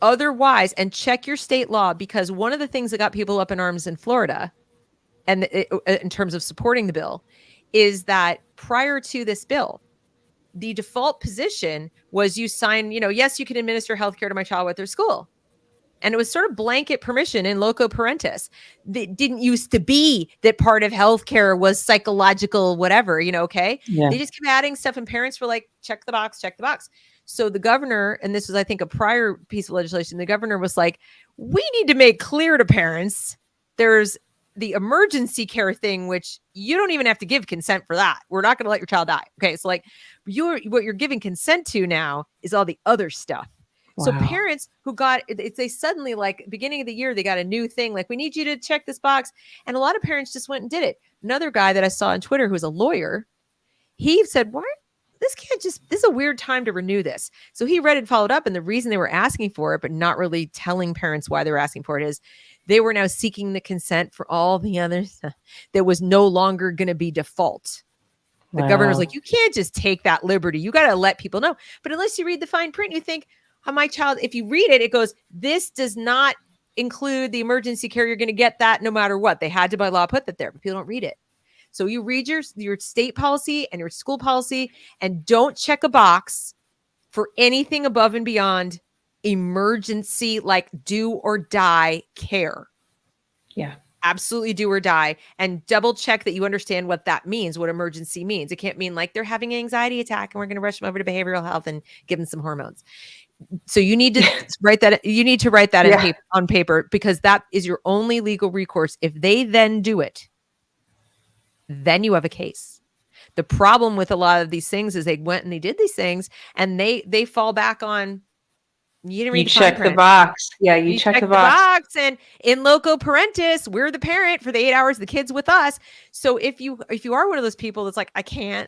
otherwise, and check your state law, because one of the things that got people up in arms in Florida, and in terms of supporting the bill, is that prior to this bill, the default position was you sign, yes, you can administer healthcare to my child with their school. And it was sort of blanket permission in loco parentis. It didn't used to be that part of healthcare was psychological, whatever, okay? Yeah. They just kept adding stuff, and parents were like, check the box, check the box. So the governor, and this was, I think, a prior piece of legislation, the governor was like, we need to make clear to parents there's the emergency care thing, which you don't even have to give consent for that. We're not going to let your child die. Okay. So like what you're giving consent to now is all the other stuff. So parents who they suddenly, like, beginning of the year, they got a new thing, like, we need you to check this box. And a lot of parents just went and did it. Another guy that I saw on Twitter who's a lawyer, he said, this is a weird time to renew this. So he read and followed up. And the reason they were asking for it, but not really telling parents why they were asking for it, is they were now seeking the consent for all the others that was no longer going to be default. The governor's like, you can't just take that liberty. You got to let people know. But unless you read the fine print, you think, my child, if you read it, it goes, this does not include the emergency care. You're going to get that no matter what. They had to, by law, put that there, but people don't read it. So you read your state policy and your school policy, and don't check a box for anything above and beyond emergency, like do or die care. Yeah. Absolutely do or die. And double check that you understand what that means, what emergency means. It can't mean like they're having an anxiety attack and we're going to rush them over to behavioral health and give them some hormones. So you need to write that. You need to write that on paper, because that is your only legal recourse. If they then do it, then you have a case. The problem with a lot of these things is they went and they did these things, and they fall back on, you didn't read the check the box. Yeah, you check the box. And in loco parentis, we're the parent for the 8 hours the kid's with us. So if you are one of those people that's like, I can't,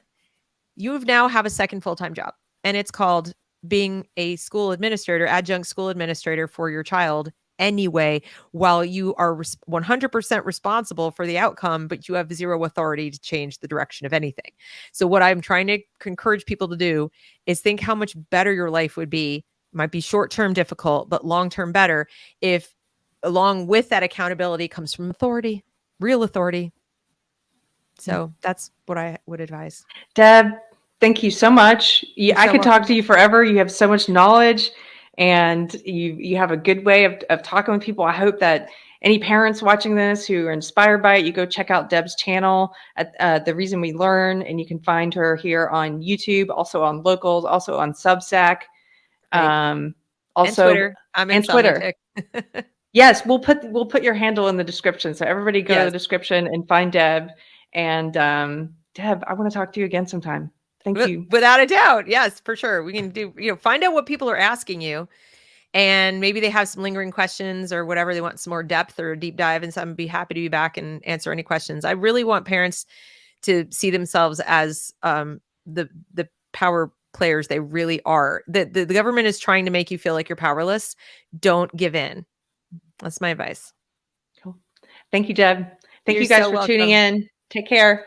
you now have a second full-time job, and it's called being a school administrator, adjunct school administrator for your child anyway, while you are 100% responsible for the outcome, but you have zero authority to change the direction of anything. So what I'm trying to encourage people to do is think how much better your life would be. It might be short-term difficult, but long-term better if along with that accountability comes from authority, real authority. So that's what I would advise. Deb, thank you so much. I could talk to you forever. You have so much knowledge, and you have a good way of talking with people. I hope that any parents watching this who are inspired by it, you go check out Deb's channel at The Reason We Learn, and you can find her here on YouTube, also on Locals, also on Substack. Also, and Twitter. I'm in Twitter. Yes, we'll put your handle in the description. So everybody go to the description and find Deb. And Deb, I want to talk to you again sometime. Thank you. Without a doubt. Yes, for sure. We can do, find out what people are asking you, and maybe they have some lingering questions or whatever. They want some more depth or a deep dive. And so I'm be happy to be back and answer any questions. I really want parents to see themselves as the power players they really are. The government is trying to make you feel like you're powerless. Don't give in. That's my advice. Cool. Thank you, Deb. Thank you guys for tuning in. Take care.